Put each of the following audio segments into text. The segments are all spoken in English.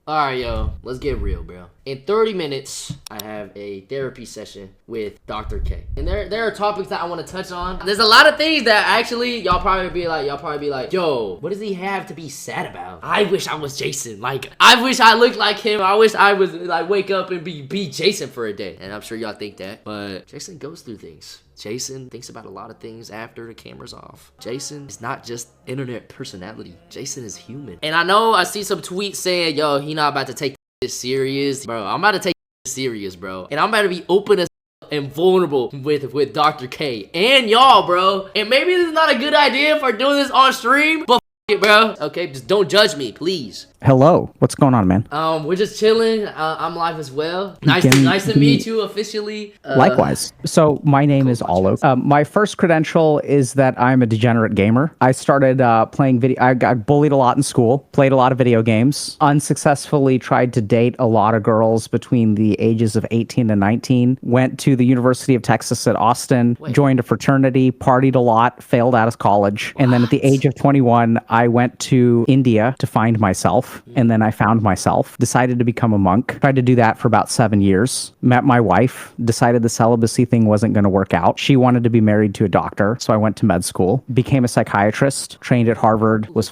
All right, yo, let's get real, bro. In 30 minutes, I have a therapy session with Dr. K. And there are topics that I want to touch on. There's a lot of things that actually y'all probably be like, yo, what does he have to be sad about? I wish I was Jason. Like, I wish I looked like him. I wish I was like wake up and be Jason for a day. And I'm sure y'all think that, but Jason goes through things. Jason thinks about a lot of things after the camera's off. Jason is not just internet personality. Jason is human. And I know I see some tweets saying, yo, he not about to take this serious. Bro, I'm about to take this serious, bro. And I'm about to be open as and vulnerable with Dr. K and y'all, bro. And maybe this is not a good idea for doing this on stream, but it, bro. Okay, just don't judge me, please. Hello, what's going on, man? We're just chilling. I'm live as well. Nice to meet you officially. Likewise. So my name is Olo. My first credential is that I'm a degenerate gamer. I started playing video. I got bullied a lot in school. Played a lot of video games. Unsuccessfully tried to date a lot of girls between the ages of 18 and 19. Went to the University of Texas at Austin. Joined a fraternity. Partied a lot. Failed out of college. And then at the age of 21, I went to India to find myself. And then I found myself, decided to become a monk, tried to do that for about 7 years, met my wife, decided the celibacy thing wasn't going to work out. She wanted to be married to a doctor, so I went to med school, became a psychiatrist, trained at Harvard, was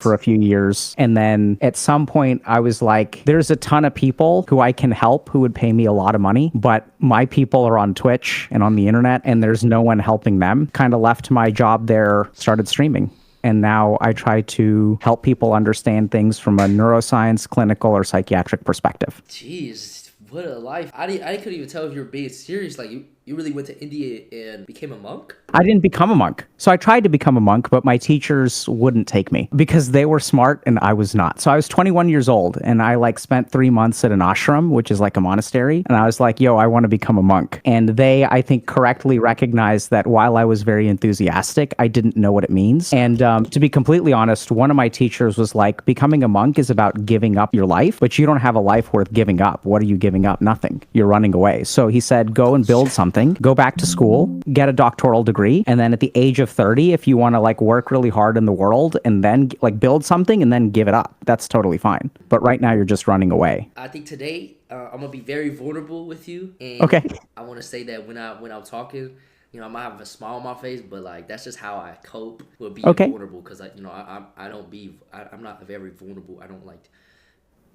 for a few years. And then at some point I was like, there's a ton of people who I can help who would pay me a lot of money, but my people are on Twitch and on the internet and there's no one helping them. Kind of left my job there, started streaming. And now I try to help people understand things from a neuroscience, clinical, or psychiatric perspective. Jeez, what a life. I couldn't even tell if you were being serious. Like, you really went to India and became a monk? I didn't become a monk. So I tried to become a monk, but my teachers wouldn't take me because they were smart and I was not. So I was 21 years old and I spent 3 months at an ashram, which is like a monastery. And I was like, yo, I want to become a monk. And they, I think, correctly recognized that while I was very enthusiastic, I didn't know what it means. And to be completely honest, one of my teachers was like, becoming a monk is about giving up your life, but you don't have a life worth giving up. What are you giving up? Nothing. You're running away. So he said, go and build something, go back to school, get a doctoral degree. And then at the age of 30, if you want to work really hard in the world and then build something and then give it up, that's totally fine. But right now you're just running away. I think today I'm gonna be very vulnerable with you. And okay. I want to say that when I'm talking, I might have a smile on my face, but that's just how I cope with being vulnerable. Because I'm not very vulnerable. I don't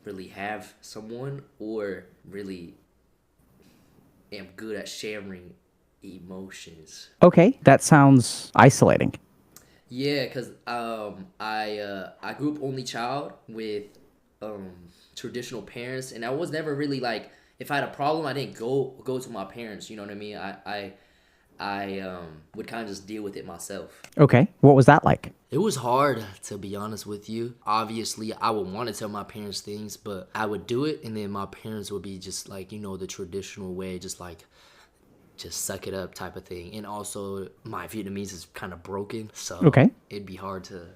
really have someone or really am good at sharing emotions. Okay, that sounds isolating. Yeah, because I grew up only child with traditional parents, and I was never really if I had a problem, I didn't go to my parents. You know what I mean? I would kind of just deal with it myself. Okay, what was that like? It was hard, to be honest with you. Obviously, I would want to tell my parents things, but I would do it, and then my parents would be just the traditional way, just suck it up type of thing. And also my Vietnamese is kind of broken, so it'd be hard to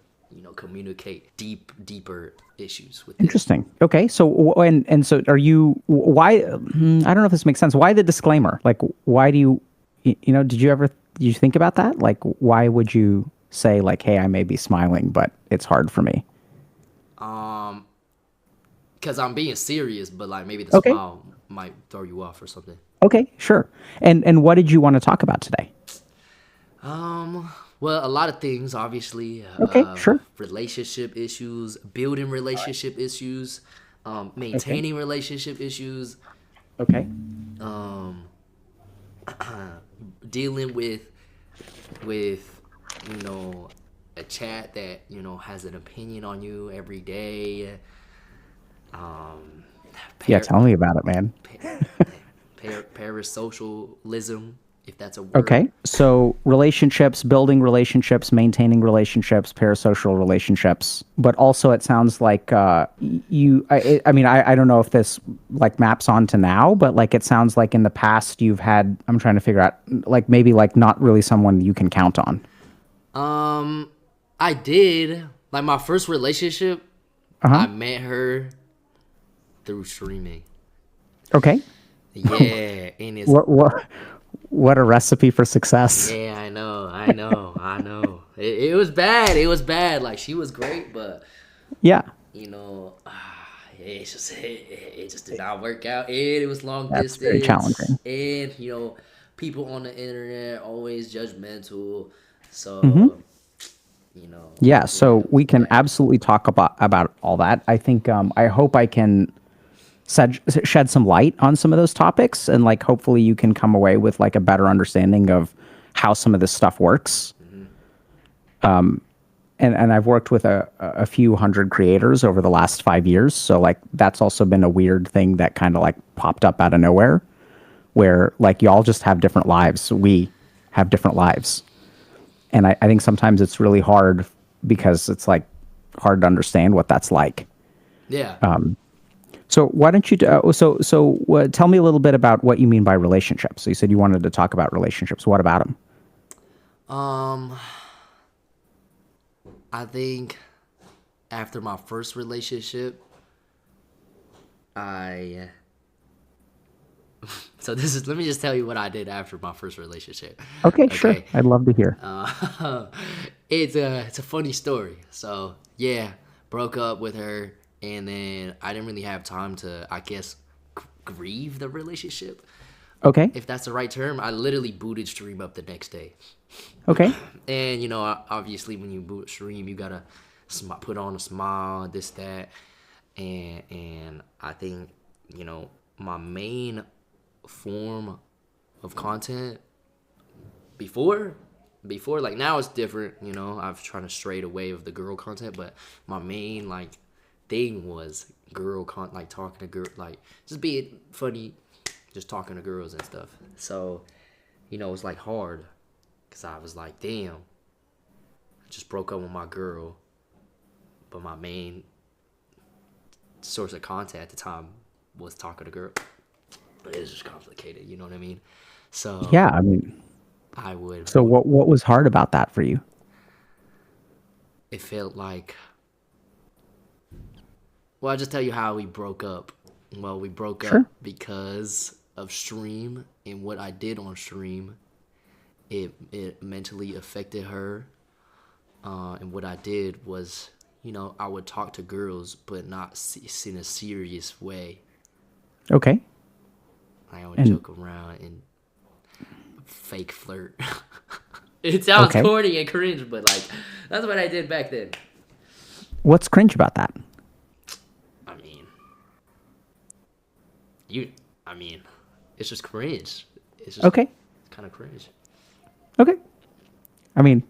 communicate deeper issues with Interesting. It. Okay, so and so are you, why, I don't know if this makes sense, why the disclaimer? Why do you did you think about that? Why would you say hey, I may be smiling but it's hard for me? Because I'm being serious, but maybe the smile might throw you off or something. Okay, sure. And what did you want to talk about today? Well, a lot of things, obviously. Okay, sure. Relationship issues, building relationship issues, maintaining relationship issues. Okay. Dealing with a chat that has an opinion on you every day. Tell me about it, man. Parasocialism, if that's a word. Okay, so relationships, building relationships, maintaining relationships, parasocial relationships. But also it sounds like I don't know if this maps onto now, but it sounds like in the past you've had, I'm trying to figure out, maybe not really someone you can count on. I did. My first relationship, I met her through streaming. Okay. Yeah, and it's what a recipe for success. Yeah, I know. It was bad. She was great, but yeah, it just did not work out, and it was long That's very distance, challenging. and people on the internet always judgmental, Hmm. so Yeah, yeah, so it was we can bad. absolutely talk about all that. I think I hope I can shed some light on some of those topics, and like hopefully you can come away with like a better understanding of how some of this stuff works. Hmm. And I've worked with a few hundred creators over the last 5 years, so like that's also been a weird thing that kind of like popped up out of nowhere, where like y'all just have different lives. We have different lives, and I think sometimes it's really hard because it's like hard to understand what that's like. Yeah. So why don't you tell me a little bit about what you mean by relationships. So you said you wanted to talk about relationships. What about them? Um, I think after my first relationship, I so this is let me just tell you what I did after my first relationship. Okay, sure. Okay. I'd love to hear. Uh, it's a funny story. So yeah, broke up with her, and then I didn't really have time to, I guess, grieve the relationship, Okay. if that's the right term. I literally booted Stream up the next day, Okay. and obviously when you boot Stream, you gotta put on a smile, this that, and I think my main form of content before like now it's different. I've trying to strayed away of the girl content, but my main like thing was like talking to girl, like just being funny, just talking to girls and stuff. So it's like hard because I was like, damn, I just broke up with my girl, but my main source of content at the time was talking to girl. But it's just complicated, you know what I mean? So Yeah, I mean, I would so what was hard about that for you? it felt like, well, I'll just tell you how we broke up. Well, we broke Sure. up because of Stream, and what I did on Stream, it mentally affected her. And what I did was, I would talk to girls, but not in a serious way. Okay. Like, I would And joke around and fake flirt. It sounds okay. corny and cringe, but like that's what I did back then. What's cringe about that? I mean, you. I mean, it's just cringe. It's just Okay. kind of cringe. Okay. I mean,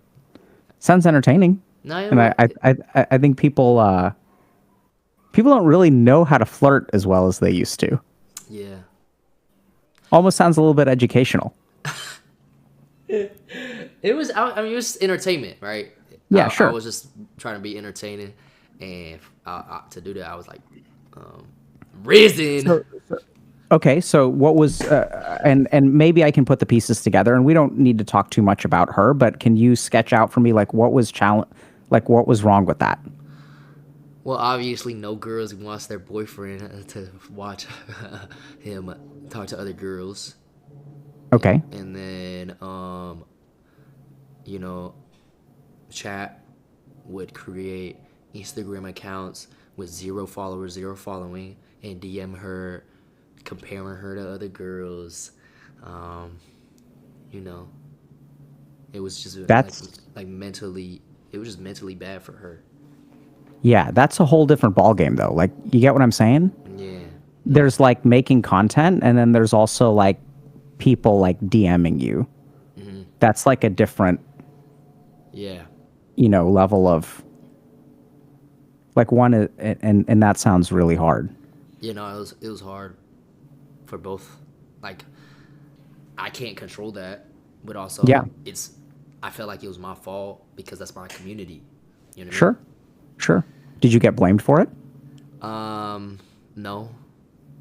sounds entertaining. No, And I think people don't really know how to flirt as well as they used to. yeah. Almost sounds a little bit educational. It was. I mean, it was entertainment, right? Yeah, I sure. was just trying to be entertaining, and to do that, I was like, risen. Okay, so what was and maybe I can put the pieces together, and we don't need to talk too much about her, but can you sketch out for me like what was wrong with that? Well, obviously, no girls wants their boyfriend to watch him talk to other girls, Okay. and then you know, chat would create Instagram accounts with zero followers, zero following, and DM her, comparing her to other girls. Um, you know, it was just That's like mentally, it was just mentally bad for her. yeah, that's a whole different ball game though. Like you get what I'm saying? Yeah, There's like making content and then there's also like people like DMing you. That's like a different, yeah. level of like and that sounds really hard. It was hard for both. Like I can't control that, but Yeah, also I felt like it was my fault because that's my community. You know what I mean? sure. Sure. Did you get blamed for it? No,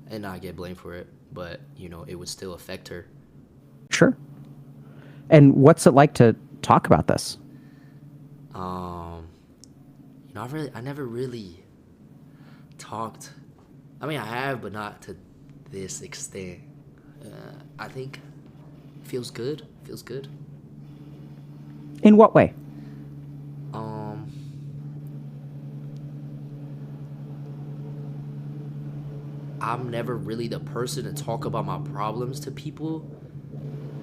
and I get blamed for it, but it would still affect her. Sure. And what's it like to talk about this? Um, I never really talked. I mean, I have, but not to this extent. I think feels good. Feels good. In what way? Um, I'm never really the person to talk about my problems to people.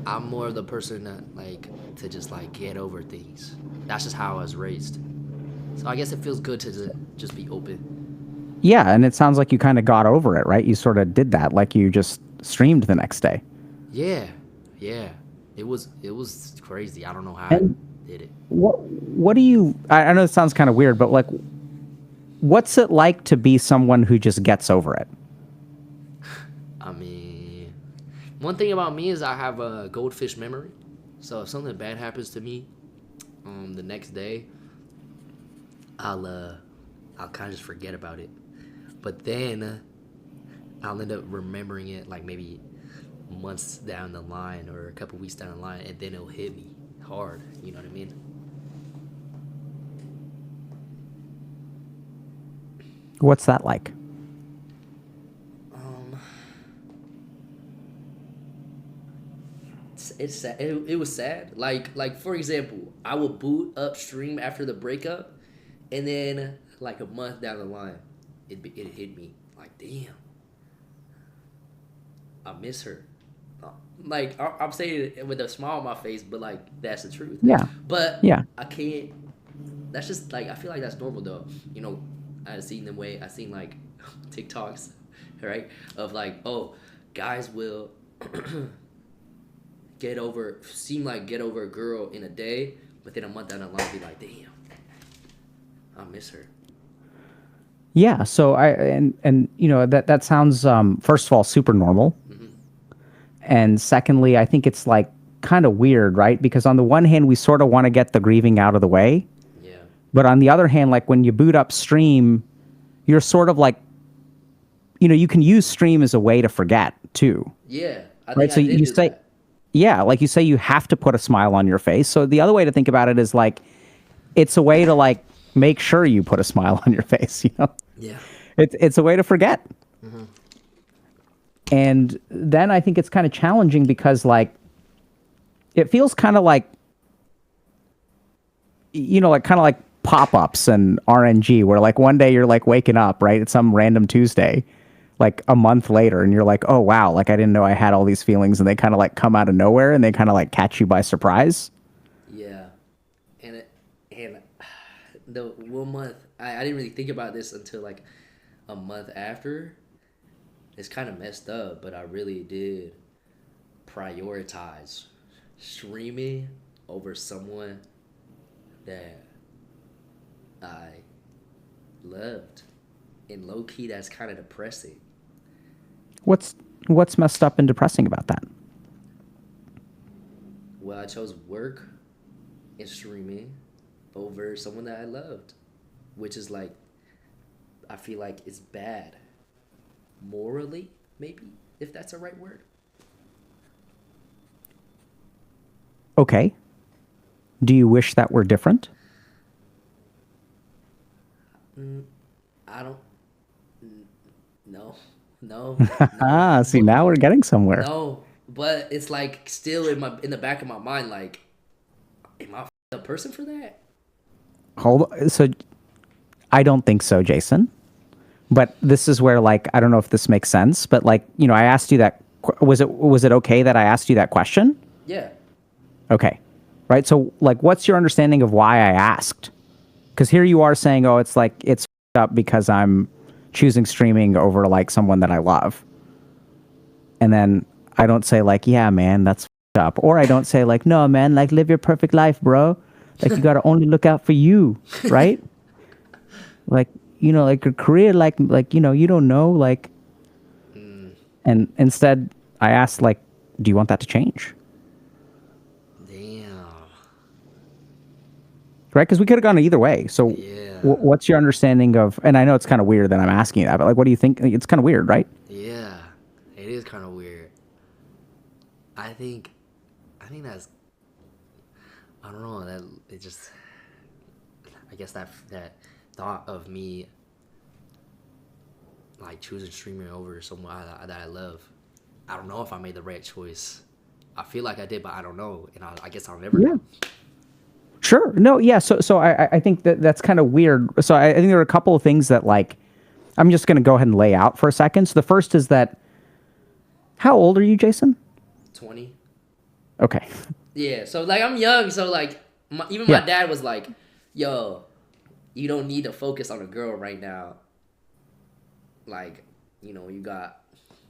I'm more of the person that like to just like get over things. That's just how I was raised. So I guess it feels good to just be open. Yeah, and it sounds like you kind of got over it, right? You sort of did that, like you just streamed the next day. Yeah, yeah. It was crazy. I don't know how I And did it. what do you? I know it sounds kind of weird, but like, what's it like to be someone who just gets over it? I mean, one thing about me is I have a goldfish memory. So if something bad happens to me, the next day, I'll kind of just forget about it. But then I'll end up remembering it like maybe months down the line or a couple weeks down the line, and then it'll hit me hard. You know what I mean? What's that like? Um, it's sad. It was sad. Like for example, I would boot up stream after the breakup, and then like a month down the line, it hit me like damn. I miss her. Like I'm saying it with a smile on my face, but like that's the truth. Yeah, But yeah. I can't. That's just like I feel like that's normal though. You know, I seen like TikToks, right? Of like, oh, guys will get over a girl in a day, but then a month down the line be like, damn, I miss her. Yeah, so and you know that sounds first of all super normal, and secondly, I think it's like kind of weird, right? Because on the one hand, we sort of want to get the grieving out of the way, Yeah. but on the other hand, like when you boot up Stream, you're sort of like, you know, you can use Stream as a way to forget too, Yeah. I right? think So I did you do say, that. yeah, like you say, you have to put a smile on your face. So the other way to think about it is like, it's a way to like make sure you put a smile on your face, you know? Yeah. It's a way to forget. And then I think it's kind of challenging because like it feels kind of like, you know, like kind of like pop-ups and RNG where like one day you're like waking up, right? It's some random Tuesday, like a month later, and you're like, oh wow, like I didn't know I had all these feelings, and they kind of like come out of nowhere and they kind of like catch you by surprise. Yeah. And the 1 month I didn't really think about this until like a month after. It's kind of messed up, but I really did prioritize streaming over someone that I loved. And low key, that's kind of depressing. What's messed up and depressing about that? Well, I chose work and streaming over someone that I loved, which is like, I feel like it's bad morally, maybe, if that's the right word. Okay. Do you wish that were different? I don't. No, no, Ah, see, now we're getting somewhere. no. But it's like still in the back of my mind, like, am I a person for that? Hold on. So I don't think so, Jason. But this is where like I don't know if this makes sense, but like, you know, I asked you that was it okay that I asked you that question? Yeah. Okay. Right? So like what's your understanding of why I asked? Cuz here you are saying, "Oh, it's like it's up because I'm choosing streaming over like someone that I love." And then I don't say like, "Yeah, man, that's up." Or I don't say like, "No, man, like live your perfect life, bro. Like you got to only look out for you." Right? Like, you know, like your career, like, you know, you don't know, like, and instead I asked like, do you want that to change? Damn. Right? Because we could have gone either way. So Yeah. what's your understanding of, and I know it's kind of weird that I'm asking you that, but like, what do you think? It's kind of weird, right? Yeah. It is kind of weird. I think that's. I don't know. That it just. I guess that thought of me like choosing streaming over someone that I love. I don't know if I made the right choice. I feel like I did, but I don't know, and I guess I'll never know. Sure. No, yeah. So I think that's kind of weird. So I think there are a couple of things that like I'm just going to go ahead and lay out for a second. So the first is that, how old are you, Jason? 20. Okay. Yeah, so like I'm young, so like even my dad was like, "Yo, you don't need to focus on a girl right now. Like, you got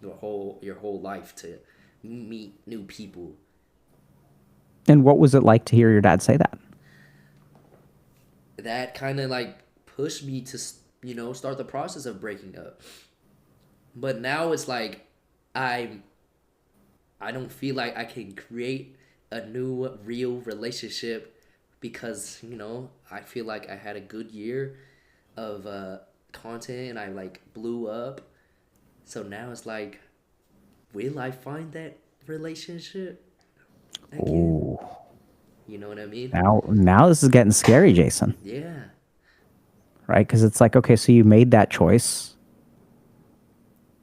your whole life to meet new people." And what was it like to hear your dad say that? That kind of like pushed me to start the process of breaking up. But now it's like I don't feel like I can create a new real relationship because I feel like I had a good year of content and I like blew up. So now it's like, will I find that relationship again? Ooh. You know what I mean? Now this is getting scary, Jason. Yeah. Right? Because it's like, okay, so you made that choice.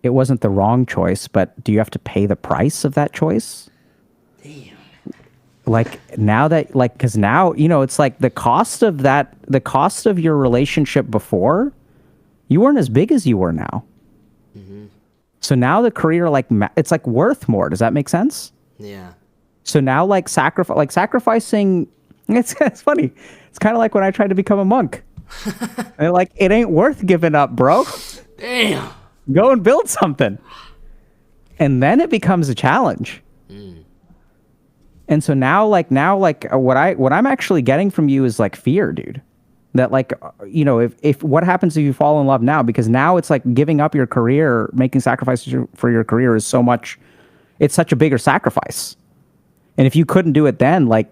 It wasn't the wrong choice, but do you have to pay the price of that choice? Damn. Like now that, like, because now, it's like the cost of your relationship before, you weren't as big as you were now. Mm-hmm. So now the career, like, it's like worth more. Does that make sense? Yeah. So now, like, sacrificing, it's funny. It's kind of like when I tried to become a monk. And like, it ain't worth giving up, bro. Damn. Go and build something. And then it becomes a challenge. And so now, what I'm actually getting from you is like fear, dude. That like, if what happens if you fall in love now? Because now it's like giving up your career, making sacrifices for your career is it's such a bigger sacrifice. And if you couldn't do it then, like,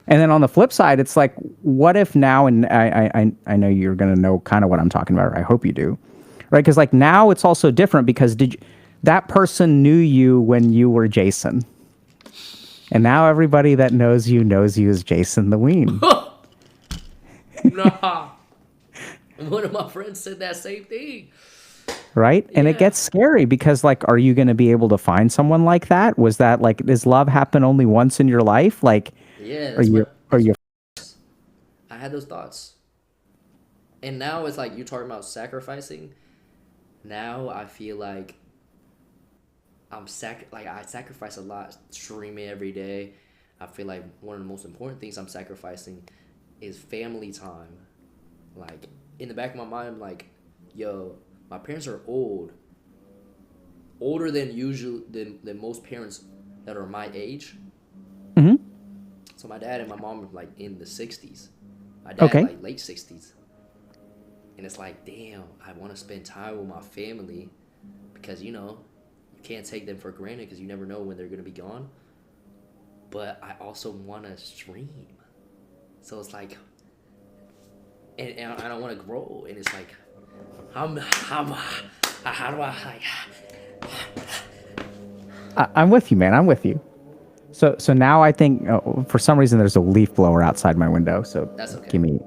and then on the flip side, it's like, what if now, and I know you're going to know kind of what I'm talking about, or I hope you do, right? Because like now it's also different because that person knew you when you were Jason. And now everybody that knows you as JasonTheWeen. Nah. One of my friends said that same thing. Right? And Yeah. it gets scary because like, are you going to be able to find someone like that? Was that like, does love happen only once in your life? Like, Yeah, are you I had those thoughts. And now it's like you talking about sacrificing. Now I feel like I sacrifice a lot streaming every day. I feel like one of the most important things I'm sacrificing is family time. Like in the back of my mind, I'm like, yo, my parents are older than usual than most parents that are my age. Mm-hmm. So my dad and my mom are like in the 60s. My dad like late 60s. And it's like, damn, I want to spend time with my family because you can't take them for granted because you never know when they're going to be gone. But I also want to stream. So it's like, and I don't want to grow. And it's like, how do I, I'm with you, man. I'm with you. So now I think for some reason there's a leaf blower outside my window. So That's okay. Give me.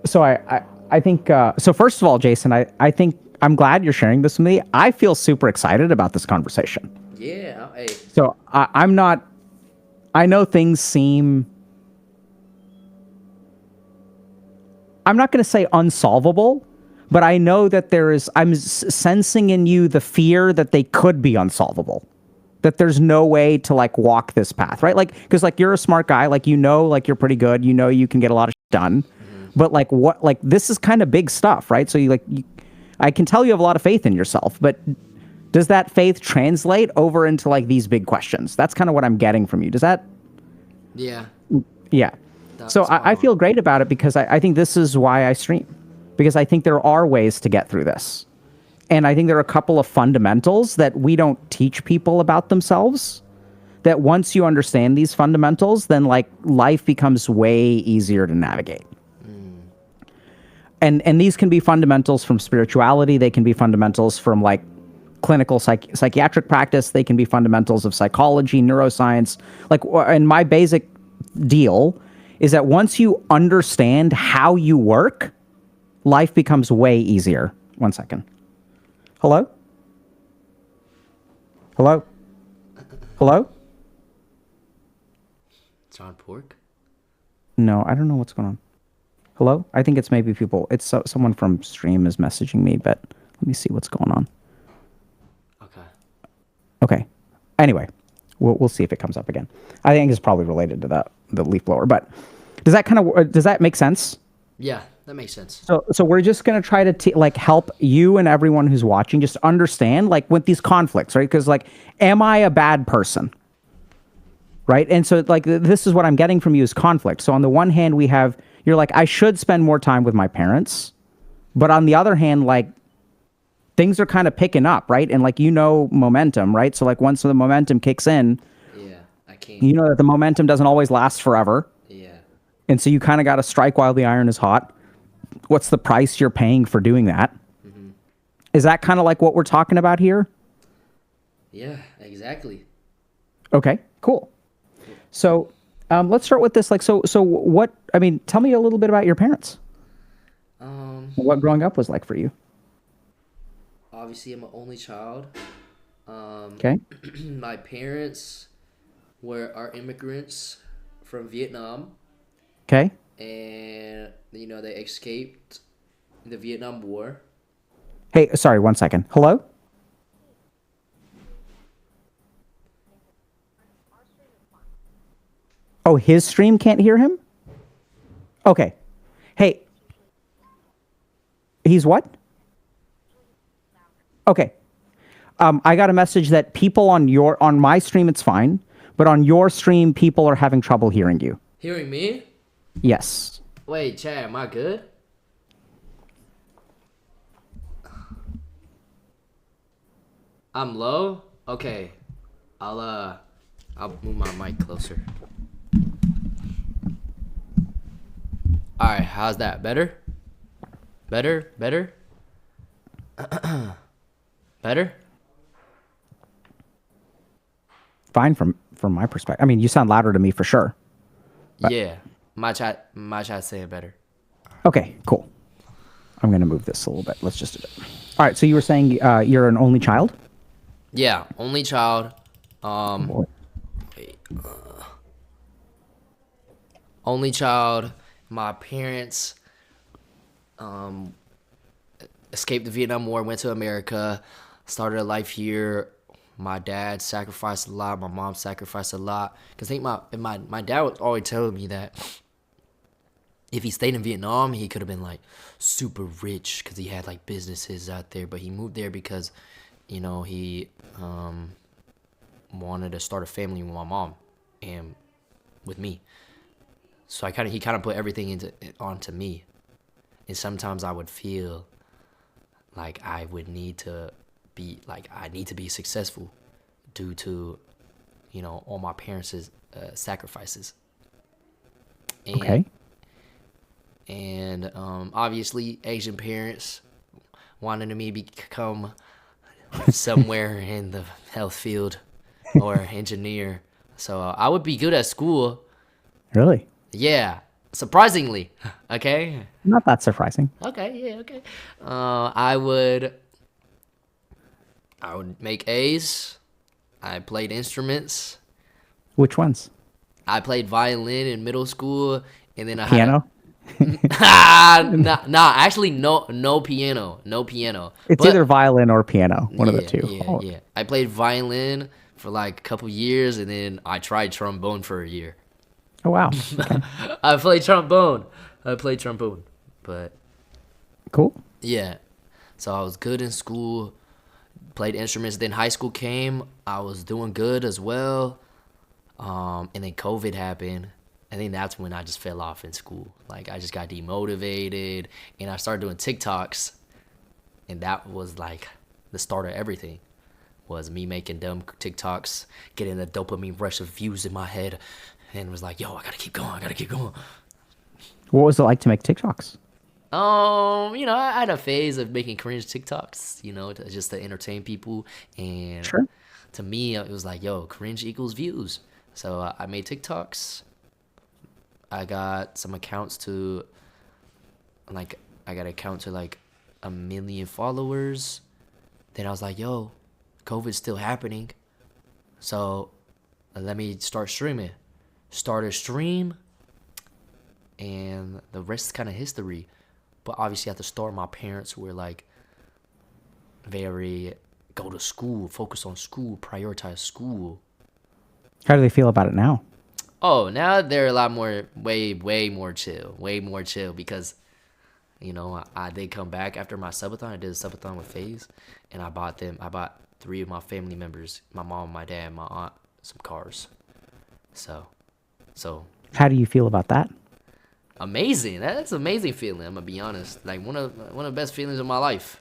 So I think so. First of all, Jason, I think I'm glad you're sharing this with me. I feel super excited about this conversation. Yeah. Hey. So I'm not. I know things seem. I'm not going to say unsolvable, but I know that I'm sensing in you the fear that they could be unsolvable. That there's no way to like walk this path, right? Like, because like you're a smart guy, like like you're pretty good, you can get a lot of shit done, but like this is kind of big stuff, right? So I can tell you have a lot of faith in yourself, but does that faith translate over into like these big questions? That's kind of what I'm getting from you. Does that? Yeah. Yeah. So I feel great about it because I think this is why I stream, because I think there are ways to get through this. And I think there are a couple of fundamentals that we don't teach people about themselves, that once you understand these fundamentals, then like life becomes way easier to navigate. And these can be fundamentals from spirituality. They can be fundamentals from like clinical psychiatric practice. They can be fundamentals of psychology, neuroscience. And my basic deal is that once you understand how you work, life becomes way easier. 1 second. Hello? Hello? Hello? John Pork? No, I don't know what's going on. Hello? I think it's maybe people. It's someone from stream is messaging me, but let me see what's going on. Okay. Okay. Anyway, we'll see if it comes up again. I think it's probably related to the leaf blower. But does that make sense? Yeah, that makes sense. So we're just gonna try to like help you and everyone who's watching just understand like with these conflicts, right? Because like, am I a bad person? Right? And so like this is what I'm getting from you is conflict. So on the one hand, you're like, I should spend more time with my parents, but on the other hand, like things are kind of picking up, right? And like momentum, right? So like once the momentum kicks in, Yeah, I can't. you know that the momentum doesn't always last forever. Yeah. And so you kind of got to strike while the iron is hot. What's the price you're paying for doing that? Mm-hmm. Is that kind of like what we're talking about here? Yeah, exactly. Okay, cool. So let's start with this. Like, so what? I mean, tell me a little bit about your parents. What growing up was like for you. Obviously, I'm an only child. Okay. My parents are immigrants from Vietnam, Okay. and they escaped the Vietnam War. Hey, sorry, 1 second. Hello? Oh, his stream can't hear him? Okay. Hey. He's what? Okay. I got a message that people on my stream it's fine, but on your stream people are having trouble hearing you. Hearing me? Yes. Wait, Chad, am I good? I'm low? Okay. I'll move my mic closer. Alright, how's that? Better? Better? Better? Better? Fine from my perspective. I mean, you sound louder to me for sure. Yeah. My chat saying better. Okay, cool. I'm going to move this a little bit. Let's just do it. All right, so you were saying you're an only child? Yeah, only child. Boy. Wait, only child. My parents escaped the Vietnam War, went to America, started a life here. My dad sacrificed a lot. My mom sacrificed a lot. Cause I think my dad was always telling me that if he stayed in Vietnam, he could have been like super rich because he had like businesses out there. But he moved there because, he wanted to start a family with my mom and with me. So he kind of put everything onto me. And sometimes I would feel like I need to be successful due to, all my parents' sacrifices. And, Okay. And obviously, Asian parents wanted me to become somewhere in the health field or engineer. So I would be good at school. Really? Yeah, surprisingly. Okay. Not that surprising. Okay. Yeah. Okay. I would make A's. I played instruments. Which ones? I played violin in middle school, and then I Piano? actually no piano. It's But either violin or piano, one of the two. Yeah. I played violin for like a couple years, and then I tried trombone for a year. Oh, wow. Okay. I played trombone, but Cool. yeah. So I was good in school, played instruments. Then high school came, I was doing good as well. And then COVID happened. I think that's when I just fell off in school. Like I just got demotivated, and I started doing TikToks, and that was like the start of everything. Was me making dumb TikToks, getting the dopamine rush of views in my head, and was like, yo, I gotta keep going. What was it like to make TikToks? I had a phase of making cringe TikToks, just to entertain people, and Sure. to me, it was like, yo, cringe equals views. So I made TikToks. I got some accounts to, like, I got an account to like 1 million followers. Then I was like, yo, COVID's still happening, so let me start streaming. Start a stream. and the rest is kind of history. But obviously at the start, my parents were like very go to school, focus on school, prioritize school. How do they feel about it now? Oh, now they're a lot more, way more chill because, I did come back after my subathon. I did a subathon with FaZe, and I bought three of my family members, my mom, my dad, my aunt, some cars. So How do you feel about that? amazing. That's an amazing feeling. I'm gonna be honest. Like one of the best feelings of my life.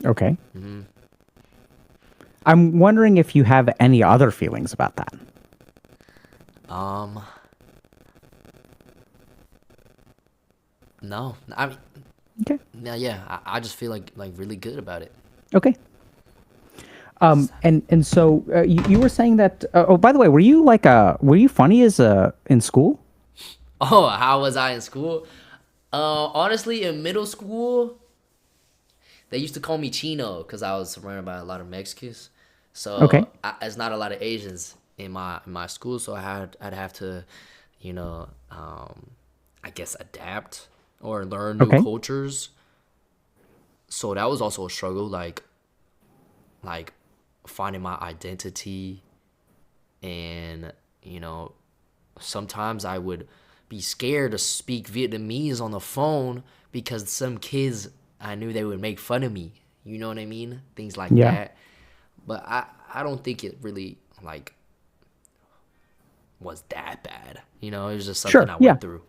Okay. I'm wondering if you have any other feelings about that. No, I mean, Okay. yeah. I just feel like really good about it. Okay. And so you were saying that. Oh, by the way, were you funny in school? Oh, how was I in school? Honestly, in middle school, they used to call me Chino because I was surrounded by a lot of Mexicans. So Okay. there's not a lot of Asians in my school, so I'd have to, I guess adapt or learn new Okay. cultures. So that was also a struggle, like finding my identity, and sometimes I would be scared to speak Vietnamese on the phone because some kids, I knew they would make fun of me. You know what I mean? Things like Yeah. that. But I don't think it really was that bad. It was just something Sure. I Yeah. went through.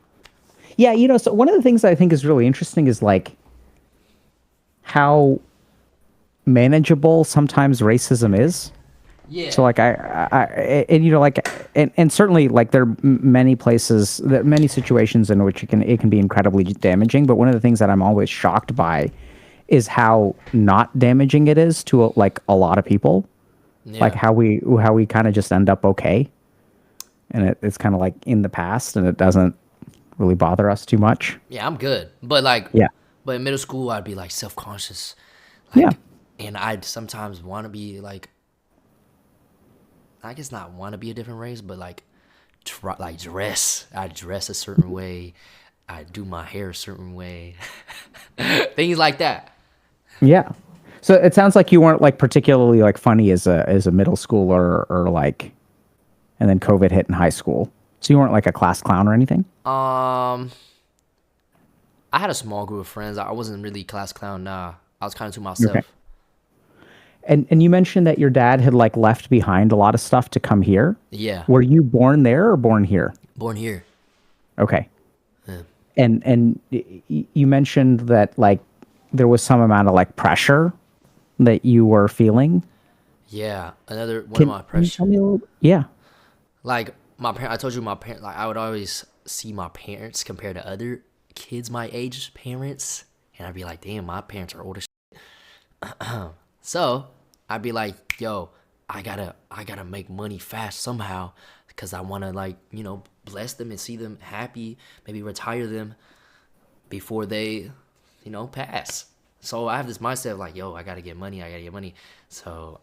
Yeah. So one of the things I think is really interesting is like how manageable sometimes racism is. Yeah. So like and and certainly like there are many places, many situations in which it can be incredibly damaging. But one of the things that I'm always shocked by is how not damaging it is to like a lot of people. Yeah. Like how we kind of just end up okay, and it's kind of like in the past, and it doesn't really bother us too much. Yeah, I'm good. But Yeah. but in middle school I'd be like self-conscious. Yeah. And I'd sometimes want to be I guess not want to be a different race, but dress. I dress a certain way. I do my hair a certain way. Things like that. Yeah. So it sounds like you weren't like particularly like funny as a middle schooler or like, and then COVID hit in high school. So you weren't like a class clown or anything? I had a small group of friends. I wasn't really class clown. Nah, I was kind of to myself. Okay. And you mentioned that your dad had like left behind a lot of stuff to come here. Yeah, Were you born there or born here? born here. Okay. Yeah. And you mentioned that like there was some amount of like pressure that you were feeling. Yeah, another one of Can my you pressures. tell me a little? Yeah. Like my parent, I told you my parent. Like I would always see my parents compared to other kids my age parents, and I'd be like, damn, my parents are older. So I'd be like, yo, I gotta make money fast somehow because I want to bless them and see them happy, maybe retire them before they pass. So I have this mindset of like, yo, I gotta get money. So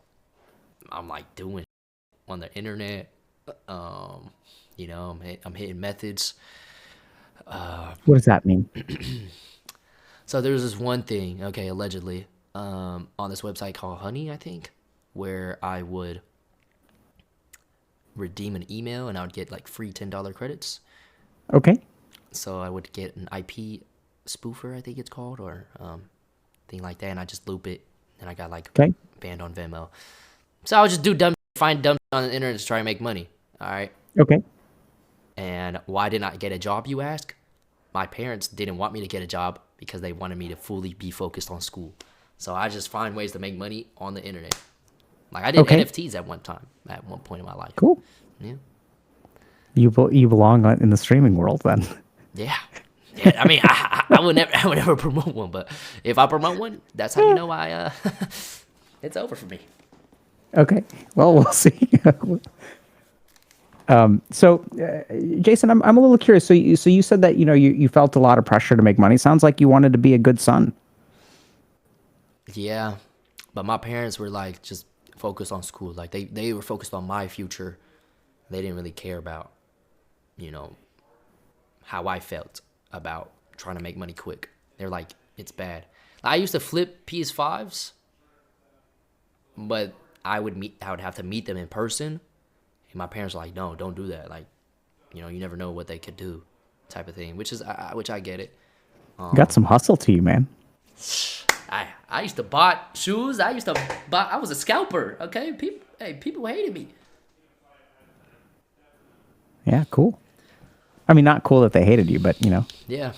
I'm like doing on the internet. I'm hitting methods. What does that mean? So there was this one thing, okay, allegedly, on this website called Honey, I think, where I would redeem an email and I would get like free $10 credits. Okay. So I would get an IP spoofer, I think it's called, or thing like that, and I just loop it, and I got like Okay. banned on Venmo. So I would just find dumb on the internet to try and make money. All right. Okay. And why didn't I get a job, you ask? My parents didn't want me to get a job because they wanted me to fully be focused on school. So I just find ways to make money on the internet. Like I did Okay. NFTs at one point in my life. Cool. Yeah. You belong in the streaming world then. Yeah. Yeah. I mean, I would never promote one, but if I promote one, that's how you know it's over for me. Okay. Well, we'll see. So, Jason, I'm a little curious. So you said that you felt a lot of pressure to make money. Sounds like you wanted to be a good son. Yeah, but my parents were like just focused on school. Like they were focused on my future. They didn't really care about, how I felt about trying to make money quick. They're like, it's bad. I used to flip PS5s, but I would have to meet them in person, and my parents were like, no, don't do that. Like, you know, you never know what they could do, type of thing. Which I get it. Got some hustle to you, man. I used to buy shoes. I was a scalper. Okay, people hated me. Yeah, cool. I mean, not cool that they hated you, but you know. Yeah.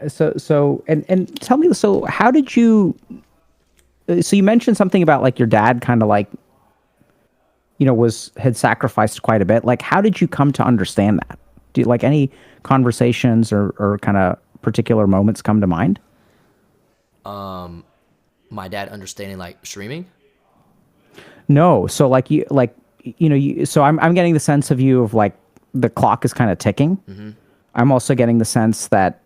So and tell me, so how did you? So you mentioned something about like your dad kind of like, you know, had sacrificed quite a bit. Like, how did you come to understand that? Do you like any conversations or kind of particular moments come to mind? My dad understanding like streaming. No, so like you know, so I'm getting the sense of you of like the clock is kind of ticking. Mm-hmm. I'm also getting the sense that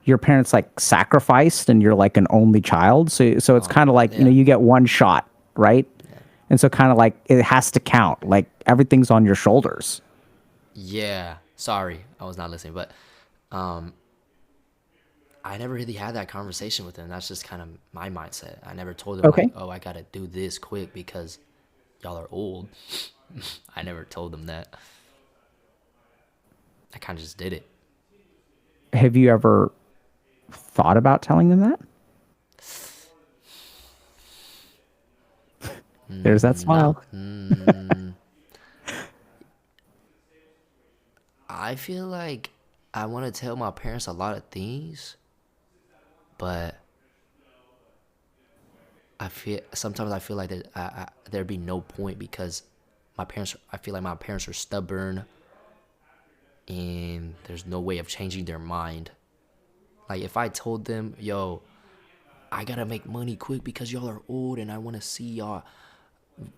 your parents like sacrificed and you're like an only child. So it's kind of like, you know, you get one shot, right? Yeah. And so kind of like it has to count. Like everything's on your shoulders. Yeah. Sorry, I was not listening, but I never really had that conversation with them. That's just kind of my mindset. I never told them like, oh, I got to do this quick because y'all are old. I never told them that. I kind of just did it. Have you ever thought about telling them that? There's that smile. I feel like I want to tell my parents a lot of things, but sometimes I feel like that there'd be no point because I feel like my parents are stubborn and there's no way of changing their mind. Like if I told them, yo, I gotta make money quick because y'all are old and I want to see y'all,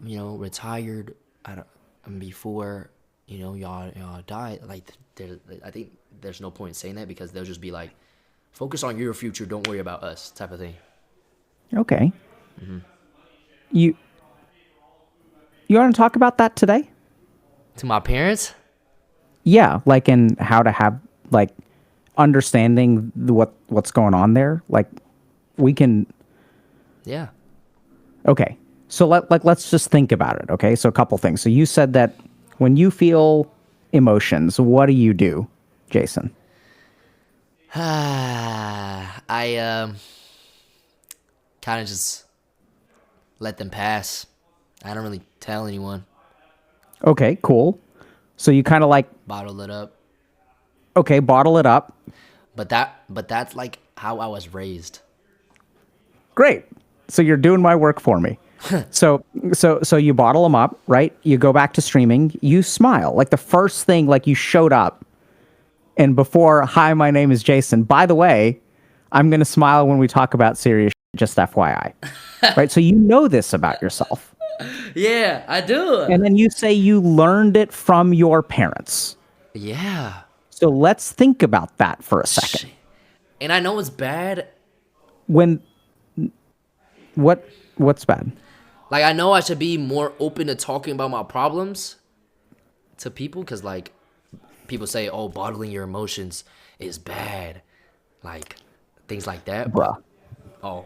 you know, retired before, you know, y'all die. Like I think there's no point in saying that because they'll just be like, focus on your future, don't worry about us, type of thing. Okay. Mm-hmm. You want to talk about that today? To my parents? Yeah, like in how to have like understanding what's going on there. Like we can. Yeah. Okay. So let's just think about it. Okay. So a couple things. So you said that when you feel emotions, what do you do, Jason? I kind of just let them pass. I don't really tell anyone. Okay, cool. So you kind of like bottle it up. Okay, bottle it up. But that's like how I was raised. Great. So you're doing my work for me. So you bottle them up, right? You go back to streaming. You smile like the first thing, like you showed up. And before, hi, my name is Jason. By the way, I'm going to smile when we talk about serious shit, just FYI. Right? So you know this about yourself. Yeah, I do. And then you say you learned it from your parents. Yeah. So let's think about that for a second. And I know it's bad. What's bad? Like, I know I should be more open to talking about my problems to people because, like, people say, oh, bottling your emotions is bad. Like, things like that. Bruh. Oh.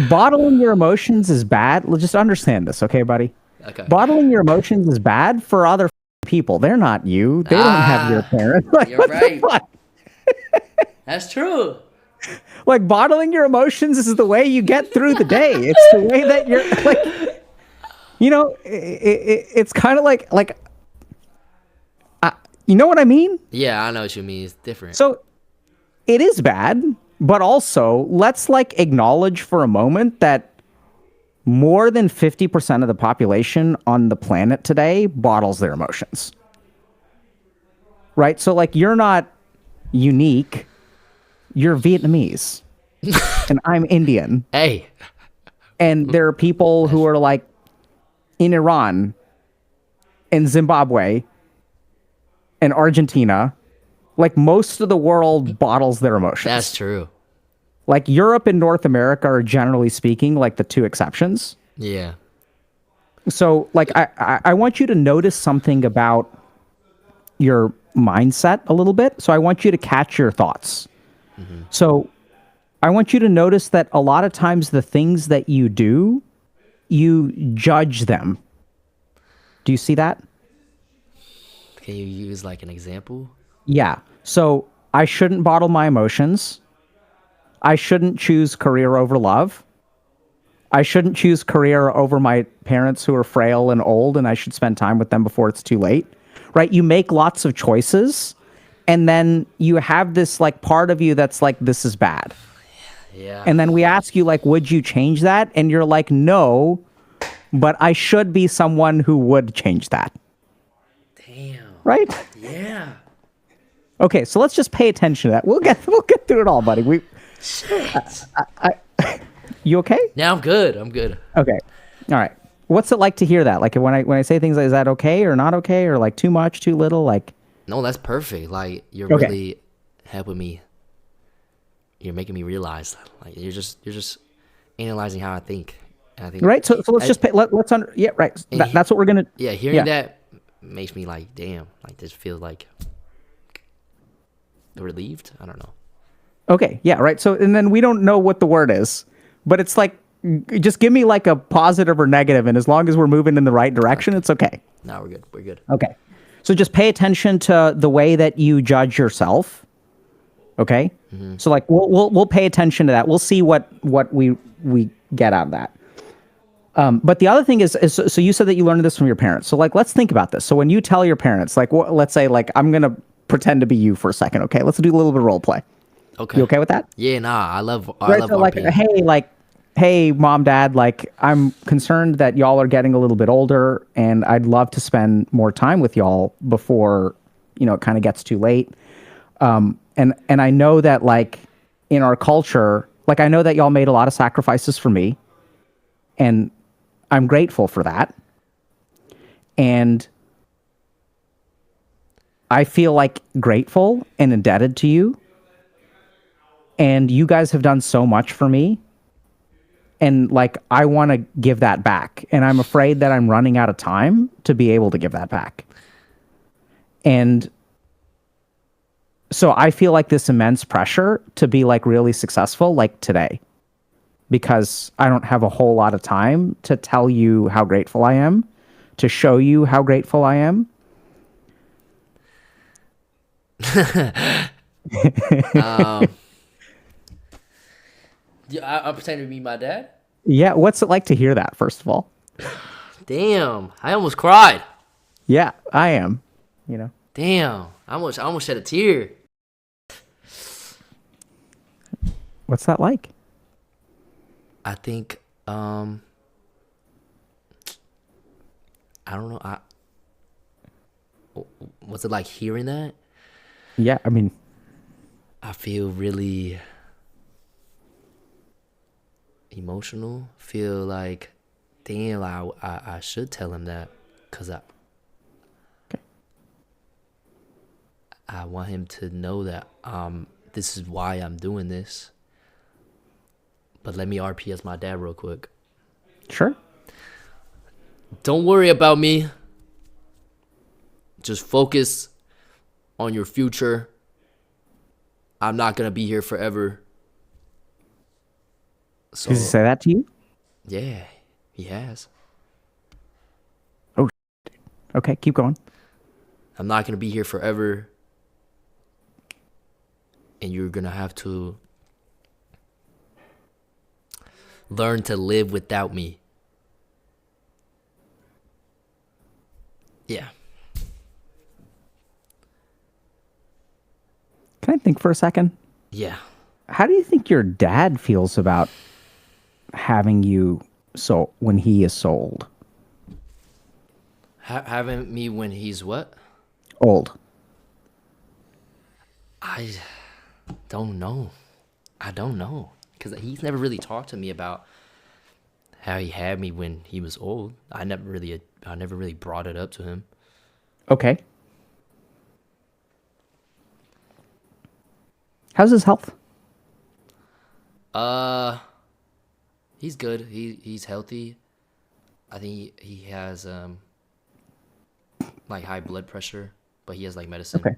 Bottling your emotions is bad. Let's just understand this, okay, buddy? Okay. Bottling your emotions is bad for other people. They're not you. They don't have your parents. Like, you're right. The fuck? That's true. Like, bottling your emotions is the way you get through the day. It's the way that you're, like, you know, it's kind of like, you know what I mean? Yeah, I know what you mean. It's different. So it is bad, but also let's like acknowledge for a moment that more than 50% of the population on the planet today bottles their emotions. Right? So like you're not unique. You're Vietnamese. And I'm Indian. Hey. And there are people who are like in Iran and Zimbabwe and Argentina. Like most of the world bottles their emotions. That's true. Like Europe and North America are generally speaking like the two exceptions. Yeah. So like I want you to notice something about your mindset a little bit. So I want you to catch your thoughts. So I want you to notice that a lot of times the things that you do, you judge them. Do you see that? Can you use like an example? Yeah. So I shouldn't bottle my emotions. I shouldn't choose career over love. I shouldn't choose career over my parents who are frail and old, and I should spend time with them before it's too late. Right? You make lots of choices, and then you have this like part of you that's like, this is bad. Yeah. And then we ask you, like, would you change that? And you're like, no, but I should be someone who would change that. Damn. Right? Yeah. Okay, so let's just pay attention to that. We'll get through it all, buddy. Shit. You okay? Yeah, I'm good. I'm good. Okay. All right. What's it like to hear that? Like when I say things like, is that okay or not okay, or like too much, too little? Like, No, that's perfect. Like you're Okay. really helping me. You're making me realize like you're just analyzing how I think. And I think right? So let's just let's yeah, right. That's what we're gonna. Yeah, hearing that makes me like, damn, like this feels like relieved. I don't know. Okay. Yeah. Right. So and then we don't know what the word is, but it's like just give me like a positive or negative, and as long as we're moving in the right direction, it's okay. No, we're good. We're good. Okay. So just pay attention to the way that you judge yourself. Okay. So like we'll pay attention to that. We'll see what we get out of that. But the other thing is so you said that you learned this from your parents. So like let's think about this. So when you tell your parents, like let's say like I'm gonna pretend to be you for a second. Okay. Let's do a little bit of role play. Okay. You okay with that? Yeah, nah. I love So like RP. hey mom, dad, like I'm concerned that y'all are getting a little bit older, and I'd love to spend more time with y'all before it kind of gets too late. And I know that like in our culture, like I know that y'all made a lot of sacrifices for me, and I'm grateful for that. And I feel like grateful and indebted to you. And you guys have done so much for me. And like I want to give that back. And I'm afraid that I'm running out of time to be able to give that back. And so I feel like this immense pressure to be like really successful like today, because I don't have a whole lot of time to tell you how grateful I am, to show you how grateful I am. Yeah, I pretend to be my dad. Yeah, what's it like to hear that, first of all? Damn, I almost cried. Yeah, I am, Damn, I almost shed a tear. What's that like? I think I don't know. What's it like hearing that? Yeah, I mean, I feel really emotional. Feel like, damn, I should tell him that, cause okay. I want him to know that this is why I'm doing this. But let me RP as my dad real quick. Sure. Don't worry about me. Just focus on your future. I'm not gonna be here forever. So Does he say that to you? yeah, he has. Oh, okay, keep going. I'm not gonna be here forever, and you're gonna have to learn to live without me. Yeah. Can I think for a second? Yeah. How do you think your dad feels about having you so when he is so old? Having me when he's what? Old. I don't know. I don't know. Because he's never really talked to me about how he had me when he was old. I never really brought it up to him. Okay. How's his health? He's good. He's healthy. I think he has like high blood pressure, but he has like medicine. Okay.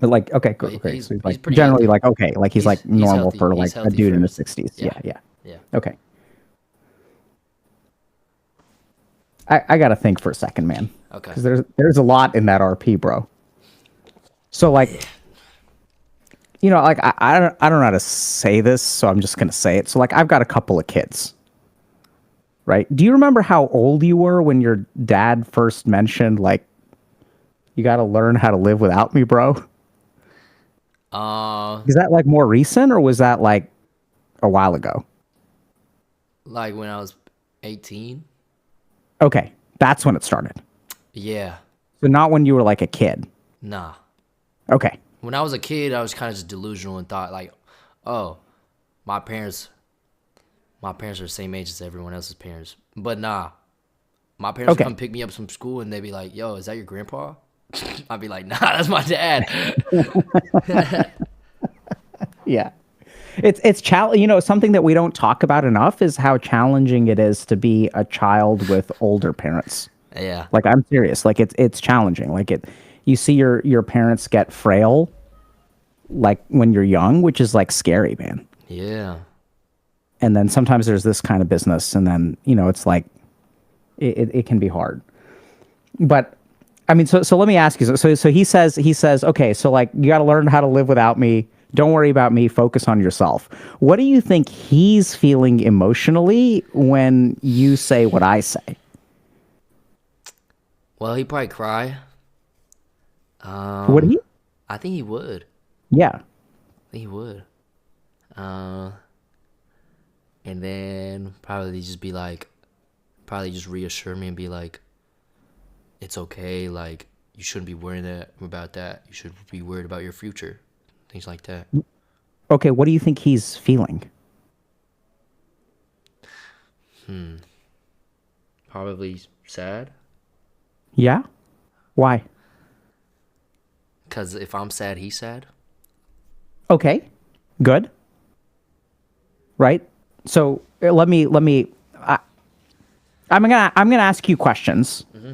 But like, okay, But cool. Okay. he's So he's he's like pretty generally healthy. like, okay, like he's like He's normal healthy. for He's like a healthy dude in for his 60s. yeah, Yeah. Yeah. yeah. Okay. I gotta think for a second, man. Okay. Because there's a lot in that RP, bro. So like, like I don't know how to say this, so I'm just gonna say it. So like, I've got a couple of kids, right? Do you remember how old you were when your dad first mentioned like, you got to learn how to live without me, bro? Is that like more recent, or was that like a while ago? Like when I was 18. Okay, that's when it started. Yeah. So not when you were like a kid. Nah. Okay. When I was a kid, I was kind of just delusional and thought like, oh, my parents are the same age as everyone else's parents. But nah. My parents would Okay. come pick me up from school and they'd be like, yo, is that your grandpa? I'd be like, nah, that's my dad. Yeah. It's something that we don't talk about enough is how challenging it is to be a child with older parents. Yeah. Like, I'm serious. Like, it's challenging. Like, you see your parents get frail, like when you're young, which is like scary, man. Yeah. And then sometimes there's this kind of business, and then it's like it can be hard. But I mean, so let me ask you. So he says, okay, so like you got to learn how to live without me. Don't worry about me. Focus on yourself. What do you think he's feeling emotionally when you say what I say? Well, he'd probably cry. Would he? I think he would. Yeah. I think he would. And then probably just reassure me and be like, it's okay. Like, you shouldn't be worrying about that. You should be worried about your future. Things like that. Okay, what do you think he's feeling? Probably sad. Yeah? Why? Because if I'm sad, he's sad. Okay. Good. Right? So let me I'm gonna ask you questions. Mm-hmm.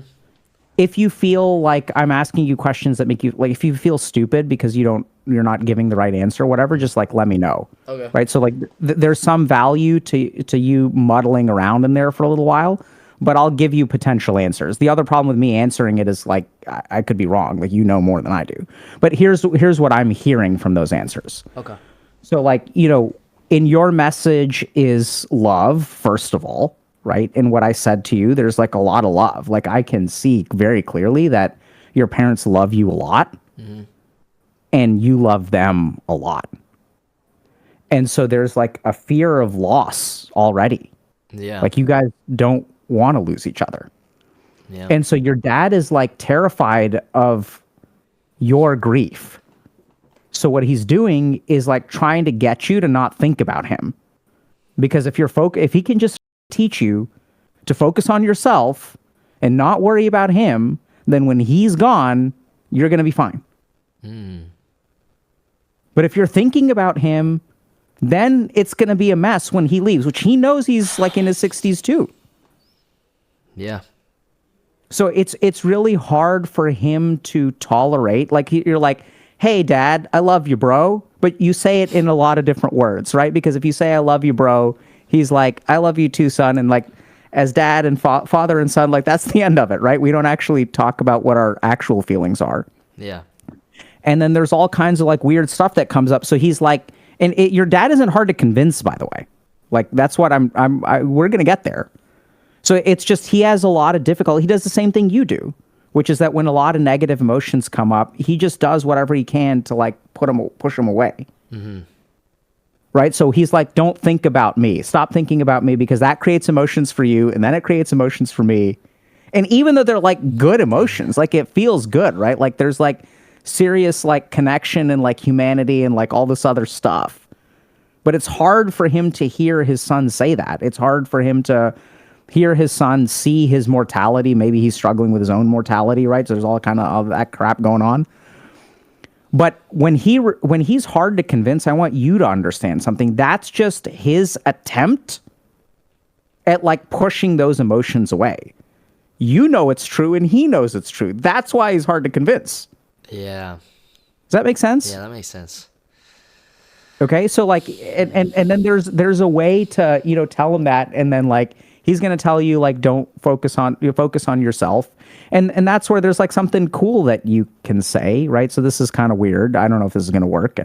If you feel like I'm asking you questions that make you like, if you feel stupid because you're not giving the right answer or whatever, just like let me know. Okay. Right? So like there's some value to you muddling around in there for a little while, but I'll give you potential answers. The other problem with me answering it is like I could be wrong. Like you know more than I do. But here's what I'm hearing from those answers. Okay. So like, in your message is love, first of all, right? In what I said to you, there's like a lot of love. Like I can see very clearly that your parents love you a lot, and you love them a lot. And so there's like a fear of loss already. Yeah. Like you guys don't want to lose each other. Yeah. And so your dad is like terrified of your grief. So what he's doing is like trying to get you to not think about him. Because if he can just teach you to focus on yourself and not worry about him, then when he's gone, you're going to be fine. But if you're thinking about him, then it's going to be a mess when he leaves, which he knows he's like in his 60s too. Yeah. So it's really hard for him to tolerate. Like you're like, hey, Dad, I love you, bro. But you say it in a lot of different words, right? Because if you say I love you, bro, he's like, I love you too, son. And like as dad and father and son, like that's the end of it, right? We don't actually talk about what our actual feelings are. Yeah. And then there's all kinds of like weird stuff that comes up. So he's like, your dad isn't hard to convince, by the way. Like that's what we're going to get there. So it's just, he has a lot of difficulty. He does the same thing you do, which is that when a lot of negative emotions come up, he just does whatever he can to like push them away. Mm-hmm. Right? So he's like, don't think about me. Stop thinking about me because that creates emotions for you. And then it creates emotions for me. And even though they're like good emotions, like it feels good, right? Like there's like serious like connection and like humanity and like all this other stuff. But it's hard for him to hear his son say that. It's hard for him to hear his son see his mortality. Maybe he's struggling with his own mortality, right? So there's all kind of that crap going on. But when he's hard to convince, I want you to understand something. That's just his attempt at like pushing those emotions away. You know it's true, and he knows it's true. That's why he's hard to convince. Yeah. Does that make sense? Yeah, that makes sense. Okay, so like, and then there's a way to tell him that, and then like he's gonna tell you like don't focus on yourself, and that's where there's like something cool that you can say, right? So this is kind of weird. I don't know if this is gonna work,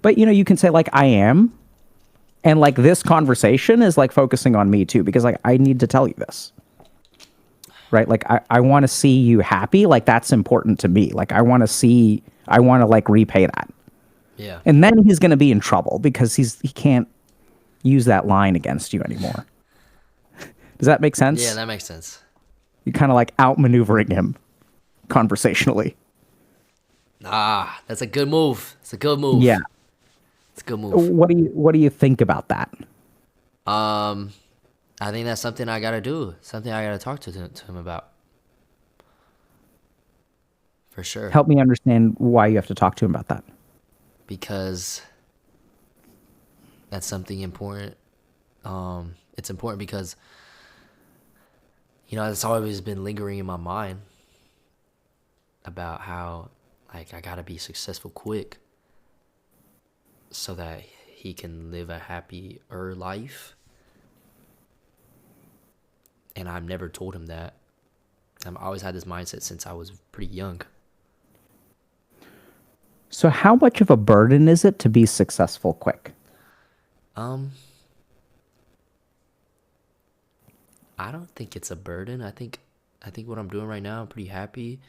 but you can say like I am, and like this conversation is like focusing on me too, because like I need to tell you this, right? Like I want to see you happy, like that's important to me. Like I want to like repay that. Yeah. And then he's going to be in trouble because he can't use that line against you anymore. Does that make sense? Yeah, that makes sense. You're kind of like outmaneuvering him conversationally. That's a good move. It's a good move. Yeah. It's a good move. What do you think about that? I think that's something I gotta do. Something I gotta talk to him about. For sure. Help me understand why you have to talk to him about that. Because that's something important. It's important because, it's always been lingering in my mind about how, like, I gotta be successful quick so that he can live a happier life. And I've never told him that. I've always had this mindset since I was pretty young. So how much of a burden is it to be successful quick? I don't think it's a burden. I think what I'm doing right now, I'm pretty happy.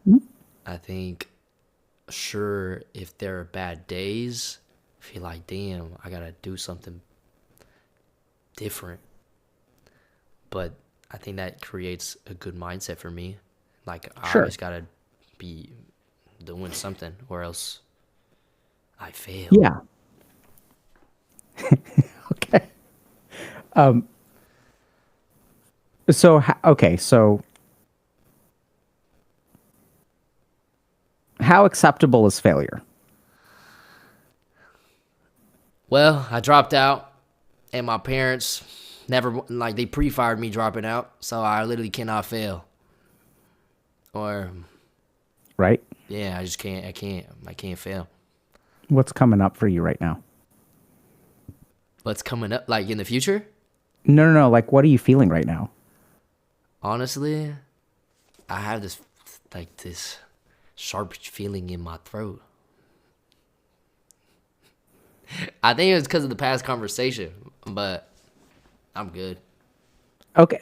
Mm-hmm. I think, sure, if there are bad days, I feel like, damn, I gotta do something different. But I think that creates a good mindset for me. Like, I Sure. always gotta be doing something or else I fail. Yeah. Okay. So how acceptable is failure? Well, I dropped out, and my parents never, like, they pre-fired me dropping out, so I literally cannot fail. Or, Right? yeah, I just can't, I can't fail. What's coming up for you right now? What's coming up, like, in the future? No. Like, what are you feeling right now? Honestly, I have this, like, this sharp feeling in my throat. I think it was because of the past conversation, but I'm good. Okay.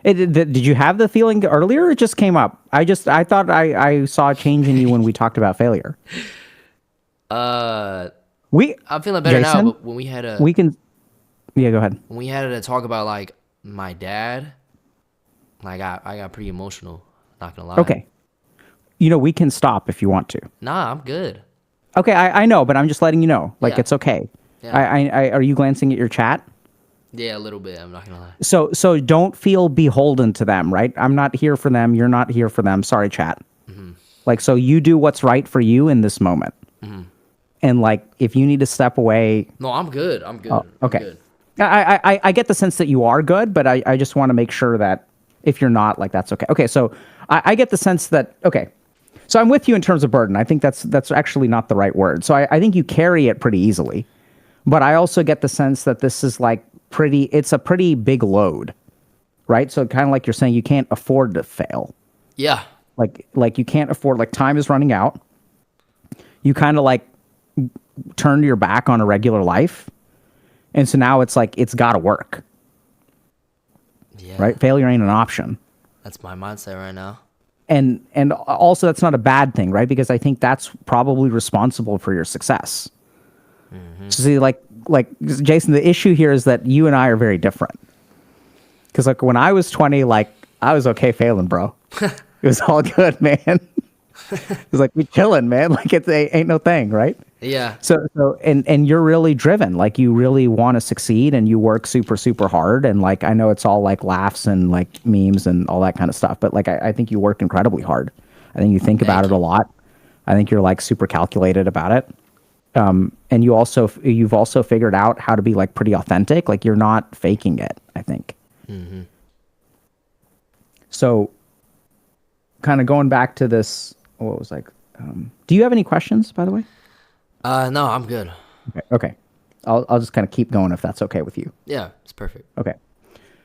Did you have the feeling earlier? Or it just came up. I thought I saw a change in you when we talked about failure. I'm feeling better Jason, now, but when we had a, yeah, go ahead. when we had a talk about, like, my dad, like, I got pretty emotional, not gonna lie. Okay. We can stop if you want to. Nah, I'm good. Okay, I know, but I'm just letting you know. Like, Yeah. it's okay. Yeah. I are you glancing at your chat? Yeah, a little bit, I'm not gonna lie. So don't feel beholden to them, right? I'm not here for them. You're not here for them. Sorry, chat. Mm-hmm. Like, so you do what's right for you in this moment. Mm-hmm. And like, if you need to step away. No, I'm good. I'm good. Oh, okay. I'm good. I get the sense that you are good, but I just want to make sure that if you're not, like, that's okay. Okay, so I get the sense that, okay. So I'm with you in terms of burden. I think that's actually not the right word. So I think you carry it pretty easily. But I also get the sense that this is like it's a pretty big load, right? So kind of like you're saying, you can't afford to fail. Yeah. Like you can't afford, like, time is running out. You kind of like turned your back on a regular life. And so now it's like, it's got to work. Yeah. Right? Failure ain't an option. That's my mindset right now. And also that's not a bad thing, right? Because I think that's probably responsible for your success. Mm-hmm. So see, like Jason, the issue here is that you and I are very different. Because like when I was 20, like, I was okay failing, bro. It was all good, man. It was like, we chilling, man. Like, it ain't no thing, right? Yeah. So and you're really driven. Like, you really want to succeed, and you work super, super hard. And like, I know it's all like laughs and like memes and all that kind of stuff, but like, I think you work incredibly hard. I think you think about it a lot. I think you're like super calculated about it. And you've also figured out how to be like pretty authentic. Like, you're not faking it, I think. Mm-hmm. So, kind of going back to this, what was like, do you have any questions, by the way? No, I'm good. Okay. Okay. I'll just kind of keep going if that's okay with you. Yeah, it's perfect. Okay.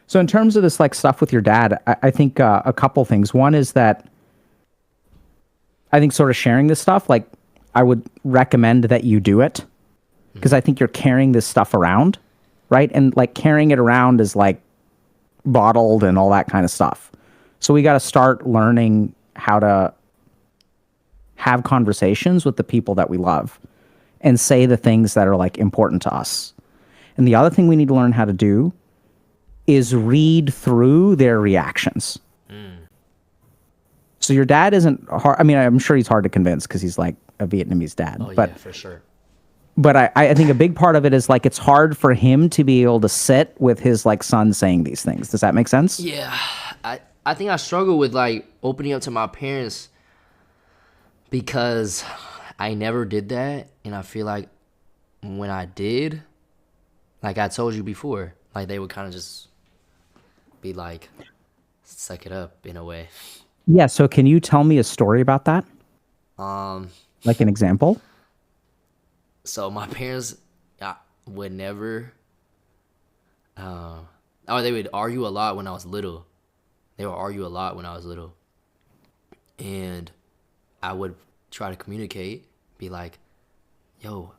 So in terms of this like stuff with your dad, I think a couple things. One is that I think sort of sharing this stuff, like I would recommend that you do it because I think you're carrying this stuff around, right? And like carrying it around is like bottled and all that kind of stuff. So we got to start learning how to have conversations with the people that we love and say the things that are like important to us. And the other thing we need to learn how to do is read through their reactions. So your dad isn't hard. I mean, I'm sure he's hard to convince because he's like a Vietnamese dad. Oh, but yeah, for sure. but I think a big part of it is like it's hard for him to be able to sit with his like son saying these things. Does that make sense? Yeah, I think I struggle with like opening up to my parents because I never did that, and I feel like when I did, like I told you before, like they would kind of just be like, suck it up in a way. Yeah. So can you tell me a story about that? Um, Like an example? so my parents would never, or they would argue a lot when I was little. They would argue a lot when I was little. And I would try to communicate, be like, yo,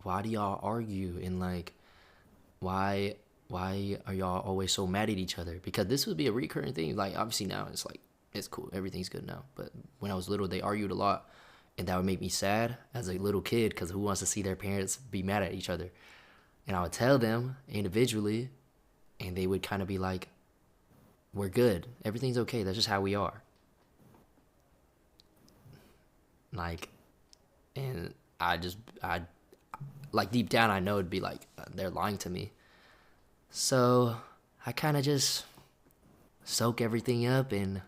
why do y'all argue? And like, why are y'all always so mad at each other? Because this would be a recurring thing. Like, obviously now it's like, it's cool. Everything's good now. But when I was little, they argued a lot. And that would make me sad as a little kid because who wants to see their parents be mad at each other? And I would tell them individually, and they would kind of be like, we're good. Everything's okay. That's just how we are. Like, and I like deep down, I know it'd be like, they're lying to me. So I kind of just soak everything up and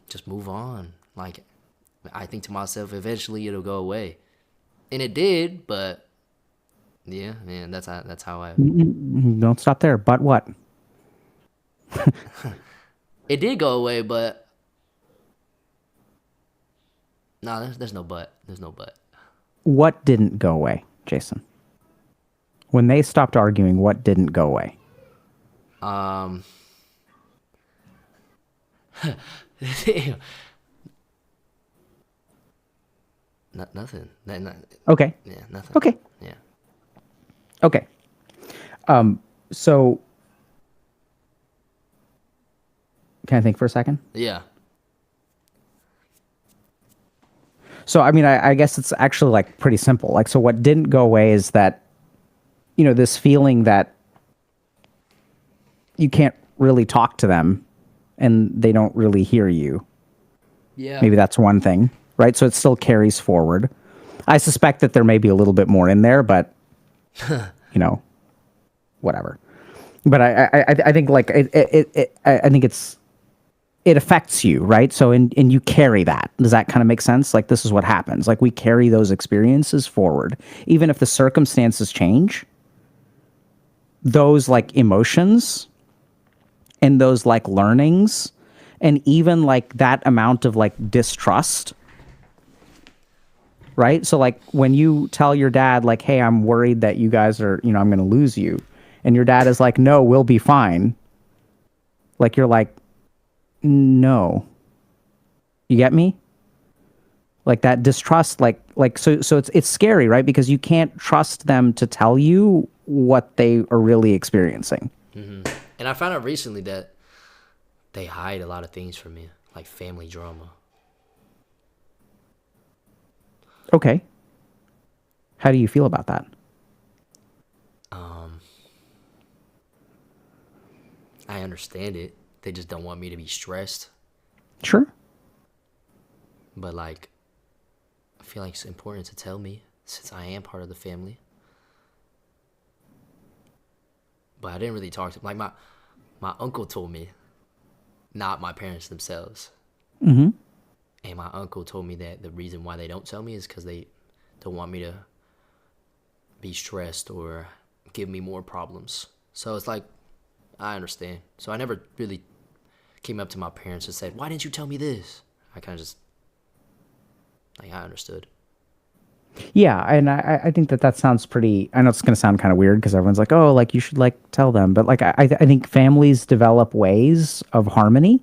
just move on. Like, I think to myself, eventually it'll go away. And it did, but yeah, man, that's how I... Don't stop there. But what? It did go away, but... No, there's no but. There's no but. What didn't go away, Jason? When they stopped arguing, what didn't go away? Nothing. Okay. Yeah, nothing. Okay. Yeah. Okay. So can I think for a second? Yeah. So, I mean, I guess it's actually like pretty simple. Like, so what didn't go away is that, you know, this feeling that you can't really talk to them and they don't really hear you. Yeah. Maybe that's one thing, right? So it still carries forward. I suspect that there may be a little bit more in there, but you know, whatever. But I think like I think it affects you, right? So and you carry that. Does that kind of make sense? Like this is what happens. Like we carry those experiences forward, even if the circumstances change. Those like emotions and those like learnings and even like that amount of like distrust, right? So like when you tell your dad like, hey, I'm worried that you guys are, you know, I'm going to lose you, and your dad is like, no, we'll be fine, like you're like, no, you get me? Like that distrust, like so it's scary, right? Because you can't trust them to tell you what they are really experiencing. Mm-hmm. And I found out recently that they hide a lot of things from me, like family drama. Okay. How do you feel about that? I understand it. They just don't want me to be stressed. Sure. But like, I feel like it's important to tell me since I am part of the family. But I didn't really talk to them. Like my uncle told me, not my parents themselves. Mm-hmm. And my uncle told me that the reason why they don't tell me is because they don't want me to be stressed or give me more problems. So it's like, I understand. So I never really came up to my parents and said, "Why didn't you tell me this?" I kind of just, like, I understood. Yeah, and I think that sounds pretty. I know it's going to sound kind of weird because everyone's like, oh, like you should like tell them, but like I think families develop ways of harmony,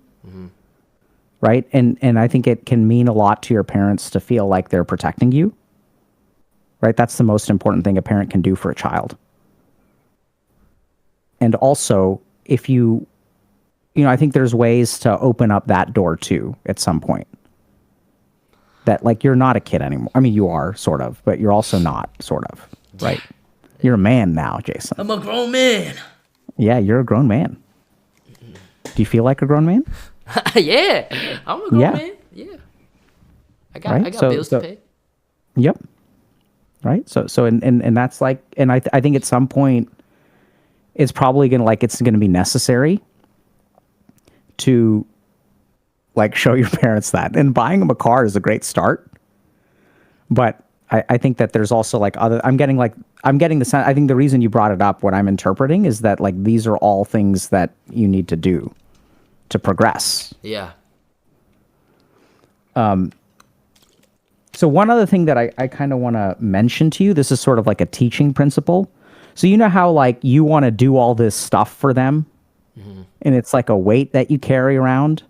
right? And I think it can mean a lot to your parents to feel like they're protecting you, right? That's the most important thing a parent can do for a child. And also, if you know, I think there's ways to open up that door too at some point. That like you're not a kid anymore. I mean, you are sort of, but you're also not sort of, right? You're a man now, Jason. I'm a grown man. Yeah, you're a grown man. Do you feel like a grown man? Yeah, I'm a grown man. Yeah, I got bills to pay. Yep. Right. So and that's like, and I think at some point, it's probably gonna be necessary to like show your parents that, and buying them a car is a great start. But I think that there's also like I'm getting the sense, I think the reason you brought it up, what I'm interpreting is that like these are all things that you need to do to progress. Yeah. So one other thing that I kind of want to mention to you, this is sort of like a teaching principle. So you know how like you want to do all this stuff for them, and it's like a weight that you carry around,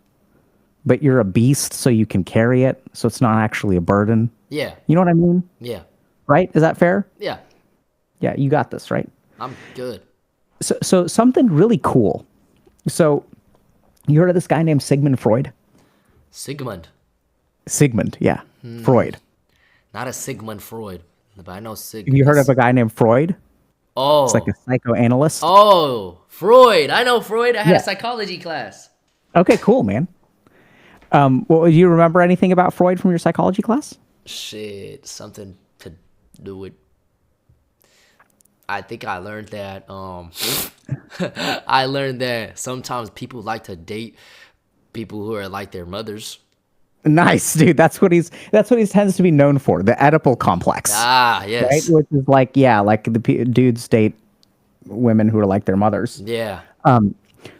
but you're a beast, so you can carry it, so it's not actually a burden. Yeah. You know what I mean? Yeah. Right? Is that fair? Yeah. Yeah, you got this, right? I'm good. So something really cool. So you heard of this guy named Sigmund Freud? Sigmund, yeah. Freud. not a Sigmund Freud, but I know Have you heard of a guy named Freud? Oh, It's like a psychoanalyst. oh, Freud. I know Freud. I had Yeah. a psychology class. Okay, cool, man. Well, do you remember anything about Freud from your psychology class? Shit, something to do with. I think I learned that. I learned that sometimes people like to date people who are like their mothers. Nice, dude. That's what he tends to be known for, the Oedipal complex. Ah, Right? yes. Which is like, yeah, like the dudes date women who are like their mothers. Yeah.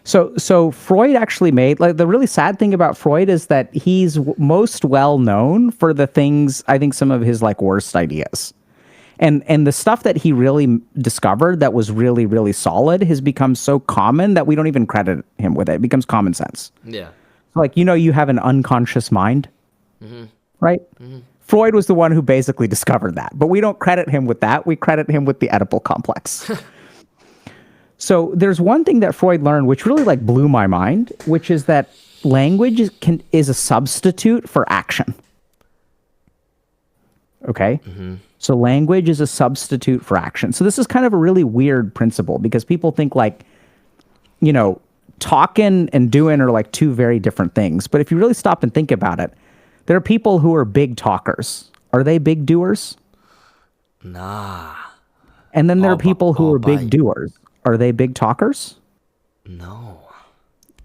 So Freud actually made, like, the really sad thing about Freud is that he's most well known for the things, I think, some of his like worst ideas. And the stuff that he really discovered that was really, really solid has become so common that we don't even credit him with it. It becomes common sense. Yeah. Like, you know, you have an unconscious mind, right? Freud was the one who basically discovered that, but we don't credit him with that. We credit him with the Oedipal complex. So there's one thing that Freud learned, which really like blew my mind, which is that language is a substitute for action. Okay? So language is a substitute for action. So this is kind of a really weird principle because people think like, you know, talking and doing are like two very different things. But if you really stop and think about it, there are people who are big talkers. Are they big doers? Nah. And then there are people who all are big bite. doers. Are they big talkers? No.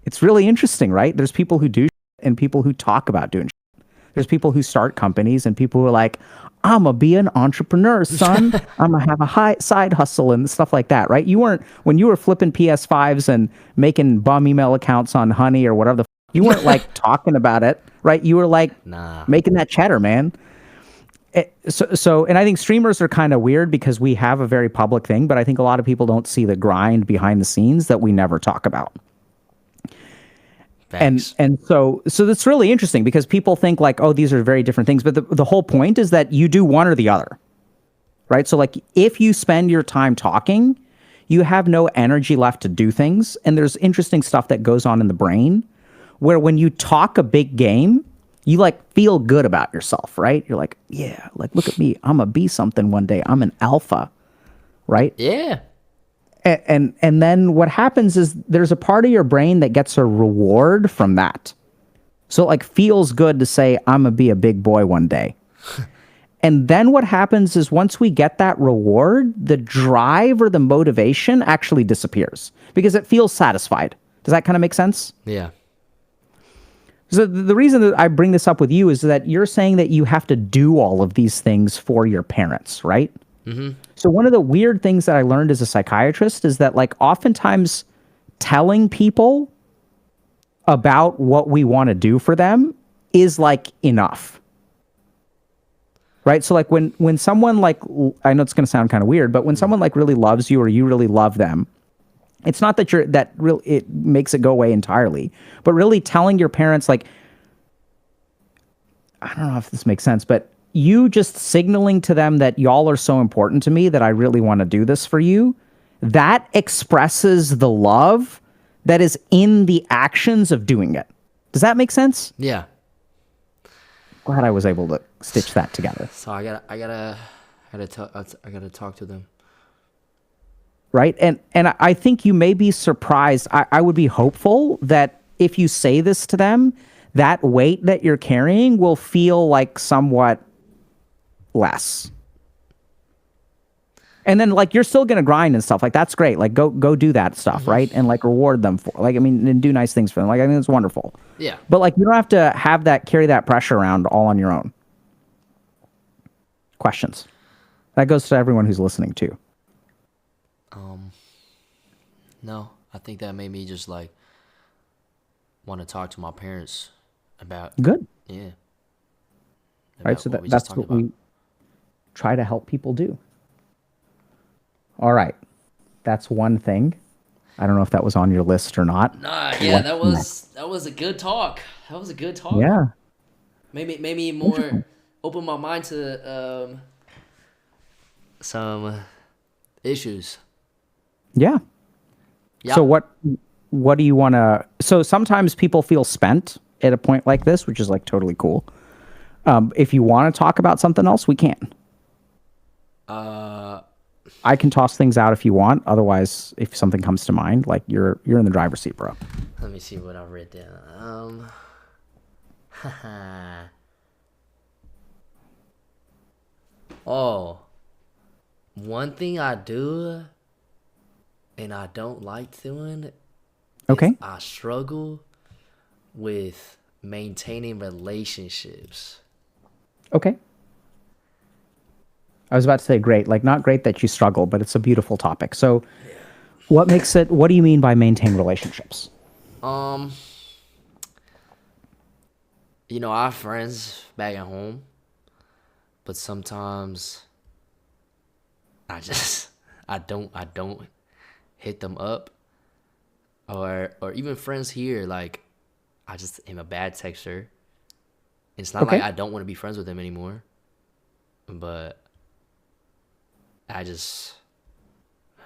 It's really interesting, right? There's people who do shit and people who talk about doing shit. There's people who start companies and people who are like, I'm going to be an entrepreneur, son. I'm going to have a high side hustle and stuff like that, right? You weren't, when you were flipping PS5s and making bum email accounts on Honey or whatever you weren't like talking about it, right? You were like making that cheddar, man. And I think streamers are kind of weird because we have a very public thing, but I think a lot of people don't see the grind behind the scenes that we never talk about. Thanks. And so that's really interesting because people think like, oh, these are very different things. But the whole point is that you do one or the other, right? So like if you spend your time talking, you have no energy left to do things. And there's interesting stuff that goes on in the brain where when you talk a big game, you like feel good about yourself, right? You're like, yeah, like look at me. I'm gonna be something one day. I'm an alpha, right? Yeah. And then what happens is there's a part of your brain that gets a reward from that. So it like feels good to say, I'm gonna be a big boy one day. And then what happens is once we get that reward, the drive or the motivation actually disappears because it feels satisfied. Does that kind of make sense? Yeah. So the reason that I bring this up with you is that you're saying that you have to do all of these things for your parents, right? So one of the weird things that I learned as a psychiatrist is that like oftentimes telling people about what we want to do for them is like enough. Right? So like when someone like, I know it's going to sound kind of weird, but when someone like really loves you or you really love them, it's not that it makes it go away entirely, but really telling your parents, like, I don't know if this makes sense, but you just signaling to them that y'all are so important to me that I really want to do this for you, that expresses the love that is in the actions of doing it. Does that make sense? Yeah. Glad I was able to stitch that together. So I gotta talk to them. Right? And I think you may be surprised. I would be hopeful that if you say this to them, that weight that you're carrying will feel like somewhat less. And then like you're still gonna grind and stuff. Like that's great. Like go do that stuff, right? And like reward them for and do nice things for them. Like I think it's wonderful. Yeah. But like you don't have to carry that pressure around all on your own. Questions. That goes to everyone who's listening too. No, I think that made me just like want to talk to my parents about. Good. Yeah. Right. So that's what we try to help people do. All right. That's one thing. I don't know if that was on your list or not. Nah, yeah, that was a good talk. That was a good talk. Yeah. Maybe more open my mind to some issues. Yeah. Yeah. So what do you want to? So sometimes people feel spent at a point like this, which is like totally cool. If you want to talk about something else, we can. I can toss things out if you want. Otherwise, if something comes to mind, like you're in the driver's seat, bro. Let me see what I read down. Oh, one thing I do and I don't like doing. Okay. I struggle with maintaining relationships. Okay. I was about to say great, like not great that you struggle, but it's a beautiful topic. So what do you mean by maintain relationships? I have friends back at home, but sometimes I don't hit them up, or even friends here, like I just am a bad texter. It's not like I don't want to be friends with them anymore, but I've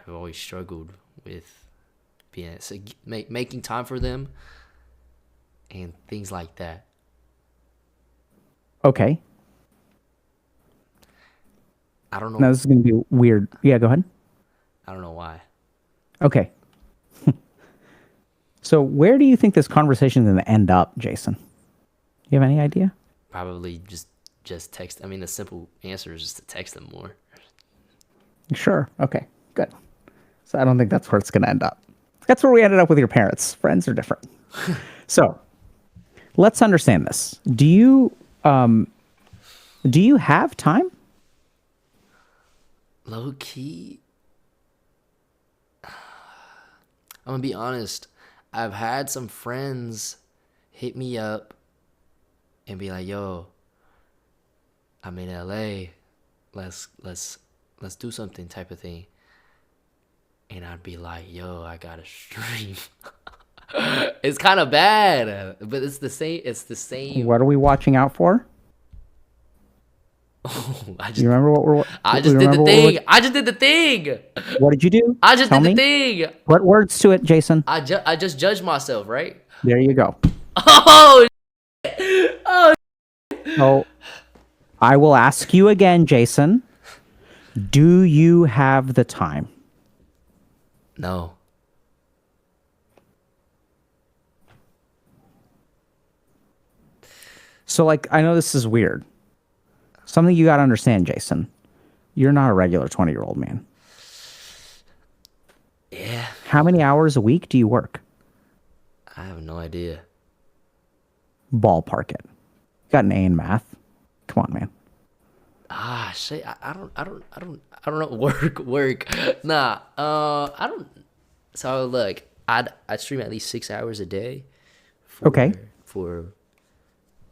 always struggled with making time for them and things like that. Okay. I don't know. Now this is going to be weird. Yeah, go ahead. I don't know why. Okay. So where do you think this conversation is going to end up, Jason? You have any idea? Probably just text. I mean, the simple answer is just to text them more. Sure. Okay. Good. So I don't think that's where it's going to end up. That's where we ended up with your parents. Friends are different. So let's understand this. Do you have time? Low key, I'm gonna be honest. I've had some friends hit me up and be like, "Yo, I'm in LA. Let's do something," type of thing. And I'd be like, "Yo, I got a stream." It's kind of bad, but it's the same. It's the same. What are we watching out for? You remember what we're? I just did the thing. I just did the thing. What did you do? I just Tell did the me. thing. What words to it, Jason? I just judged myself, right? There you go. Oh. So I will ask you again, Jason. Do you have the time? No. So, like, I know this is weird. Something you got to understand, Jason. You're not a regular 20-year-old man. Yeah. How many hours a week do you work? I have no idea. Ballpark it. You got an A in math. Come on, man. Shit. I don't know. Work. Nah. I don't. So look, I stream at least 6 hours a day Okay. for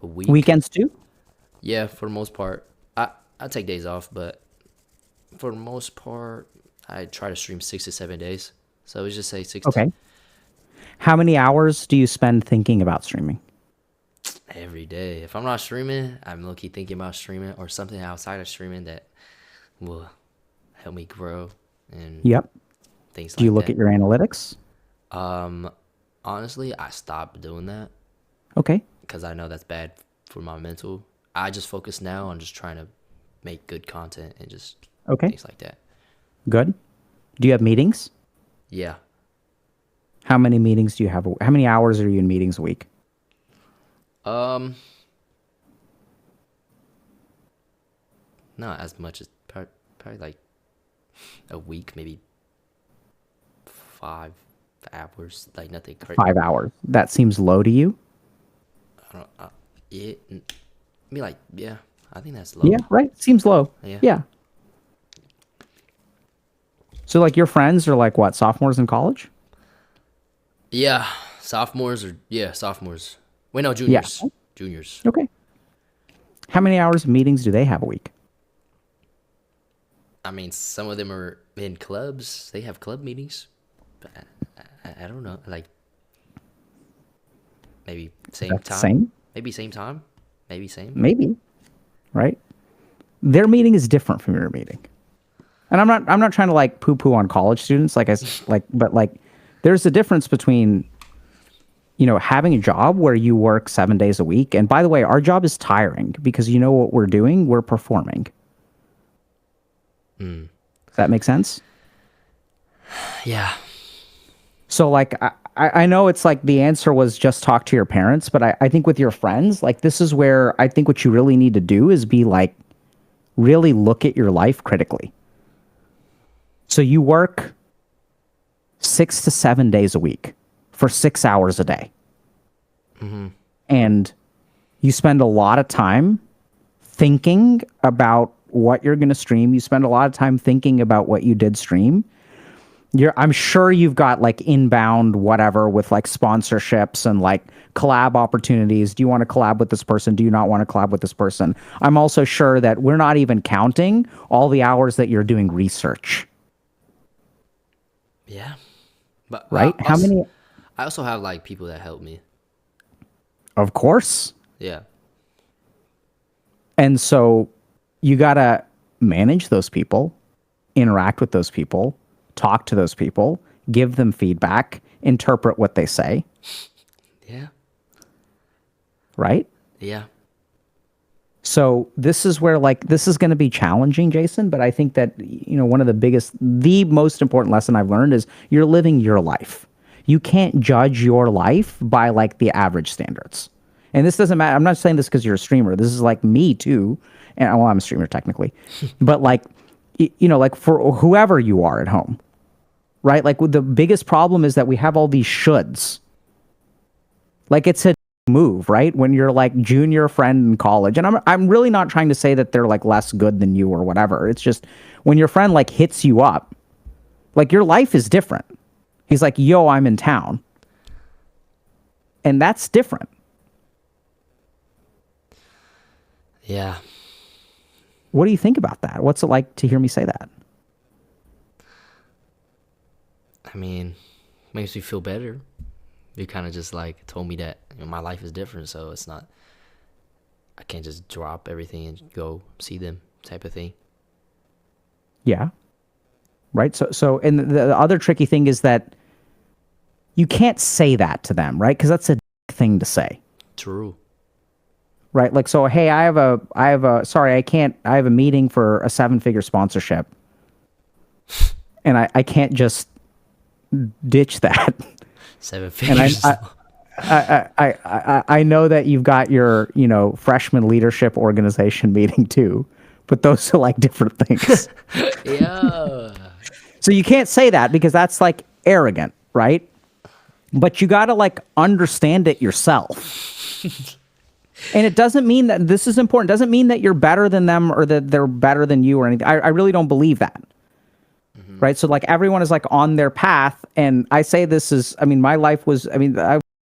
a week. Weekends too? Yeah, for the most part. I take days off, but for the most part, I try to stream 6 to 7 days. So let's just say Okay. How many hours do you spend thinking about streaming? every day. If I'm not streaming, I'm low-key thinking about streaming or something outside of streaming that will help me grow and Yep. things Do you like look that. at your analytics? Um, honestly, I stopped doing that Okay. because I know that's bad for my mental. I just focus now on just trying to make good content and just Okay. things like that. Good. Do you have meetings? Yeah. How many meetings do you have? How many hours are you in meetings a week? Um, not as much as probably like a week, maybe 5 hours. Like nothing crazy. 5 hours. That seems low to you? I don't. Yeah. I mean, like, yeah. I think that's low. Yeah, right. Seems low. Yeah. Yeah. So like your friends are like what, sophomores in college? Yeah. Sophomores. Wait, no, Yeah. juniors. Juniors. Okay. How many hours of meetings do they have a week? I mean, some of them are in clubs. They have club meetings. But I don't know. Like, maybe same That's the time. same? Maybe same time. Maybe same. Maybe. Right? Their meeting is different from your meeting. And I'm not trying to like poo poo on college students but like there's a difference between having a job where you work 7 days a week. And by the way, our job is tiring because you know what we're doing? We're performing. Does that make sense? Yeah. So like I know it's like the answer was just talk to your parents, but I think with your friends, like this is where I think what you really need to do is be like really look at your life critically. So you work 6 to 7 days a week for 6 hours a day. And you spend a lot of time thinking about what you're going to stream. You spend a lot of time thinking about what you did stream. I'm sure you've got like inbound whatever with like sponsorships and like collab opportunities. Do you want to collab with this person? Do you not want to collab with this person? I'm also sure that we're not even counting all the hours that you're doing research. Yeah. But Right? How many? I also have like people that help me. Of course. Yeah. And so you got to manage those people, interact with those people, talk to those people, give them feedback, interpret what they say. Yeah. Right? Yeah. So this is where like this is going to be challenging, Jason, but I think that one of the most important lesson I've learned is you're living your life. You can't judge your life by like the average standards. And this doesn't matter. I'm not saying this because you're a streamer. This is like me too. And well, I'm a streamer technically, but like, like for whoever you are at home, right? Like the biggest problem is that we have all these shoulds. Like it's a move, right? When you're like junior friend in college, and I'm really not trying to say that they're like less good than you or whatever. It's just when your friend like hits you up, like your life is different. He's like, yo, I'm in town. And that's different. Yeah. What do you think about that? What's it like to hear me say that? I mean, makes me feel better. You kind of just like told me that my life is different, so it's not. I can't just drop everything and go see them, type of thing. Yeah. Right. So, and the other tricky thing is that you can't say that to them, right? Because that's a thing to say. True. Right. Like, so, hey, I have a meeting for a 7-figure sponsorship. And I can't just ditch that. 7 figures. And I know that you've got your, freshman leadership organization meeting too, but those are like different things. Yeah. So you can't say that because that's like arrogant, right? But you got to like understand it yourself. And it doesn't mean that this is important. It doesn't mean that you're better than them or that they're better than you or anything. I really don't believe that. Right. So like everyone is like on their path. And I say this is, my life was,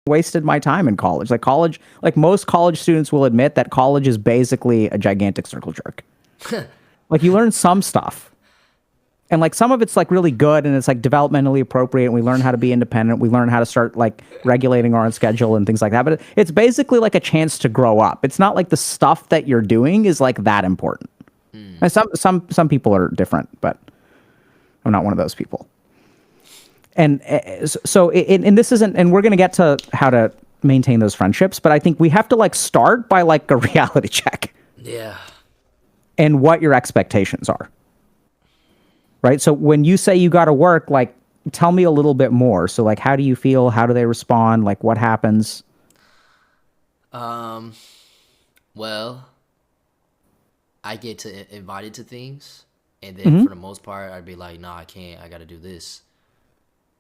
wasted my time in college. Like most college students will admit that college is basically a gigantic circle jerk. Like you learn some stuff. And like some of it's like really good and it's like developmentally appropriate and we learn how to be independent. We learn how to start like regulating our own schedule and things like that. But it's basically like a chance to grow up. It's not like the stuff that you're doing is like that important. And some people are different, but I'm not one of those people. And so this isn't, and we're going to get to how to maintain those friendships, but I think we have to like start by like a reality check. Yeah. And what your expectations are. Right? So when you say you got to work, like, tell me a little bit more. So like, how do you feel? How do they respond? Like what happens? Well, I get to invited to things. And then for the most part, I'd be like, nah, I can't. I got to do this.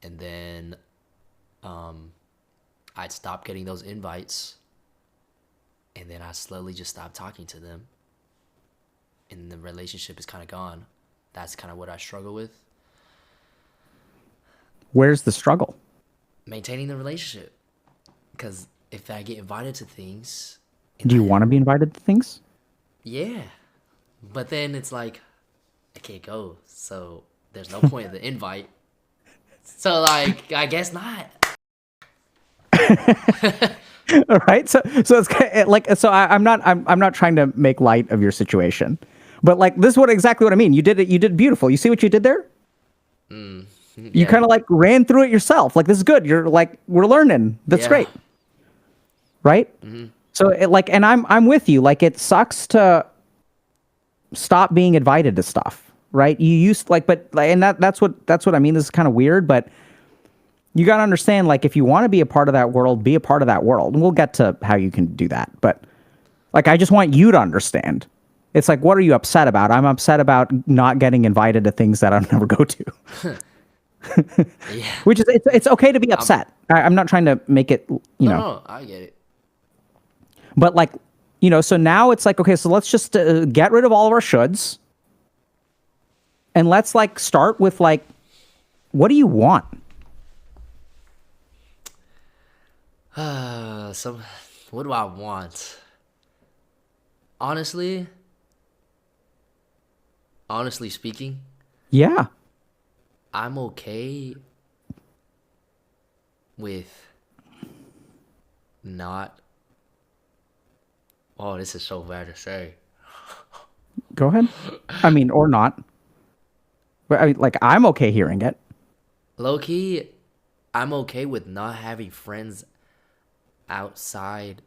And then I'd stop getting those invites. And then I slowly just stop talking to them. And the relationship is kind of gone. That's kind of what I struggle with. Where's the struggle? Maintaining the relationship. Because if I get invited to things... Do you want to be invited to things? Yeah. But then it's like, I can't go. So there's no point in the invite. So like, I guess not. All right. So it's like, so I'm not trying to make light of your situation, but like, this is exactly what I mean. You did it. You did beautiful. You see what you did there? Yeah. You kind of like ran through it yourself. Like, this is good. You're like, we're learning. That's great. Right. So and I'm with you. Like, it sucks to stop being invited to stuff. Right. You used and that's what I mean. This is kind of weird, but you got to understand, like, if you want to be a part of that world, be a part of that world. And we'll get to how you can do that. But like, I just want you to understand. It's like, what are you upset about? I'm upset about not getting invited to things that I'll never go to. Yeah. Which is, it's okay to be upset. I'm not trying to make it, you know. No, I get it. But like, so now it's like, okay, so let's just get rid of all of our shoulds. And let's like start with like, what do you want? What do I want? Honestly speaking, yeah, I'm okay with not. Oh, this is so bad to say. Go ahead. I mean, or not. But I mean, like, I'm okay hearing it. Low key, I'm okay with not having friends outside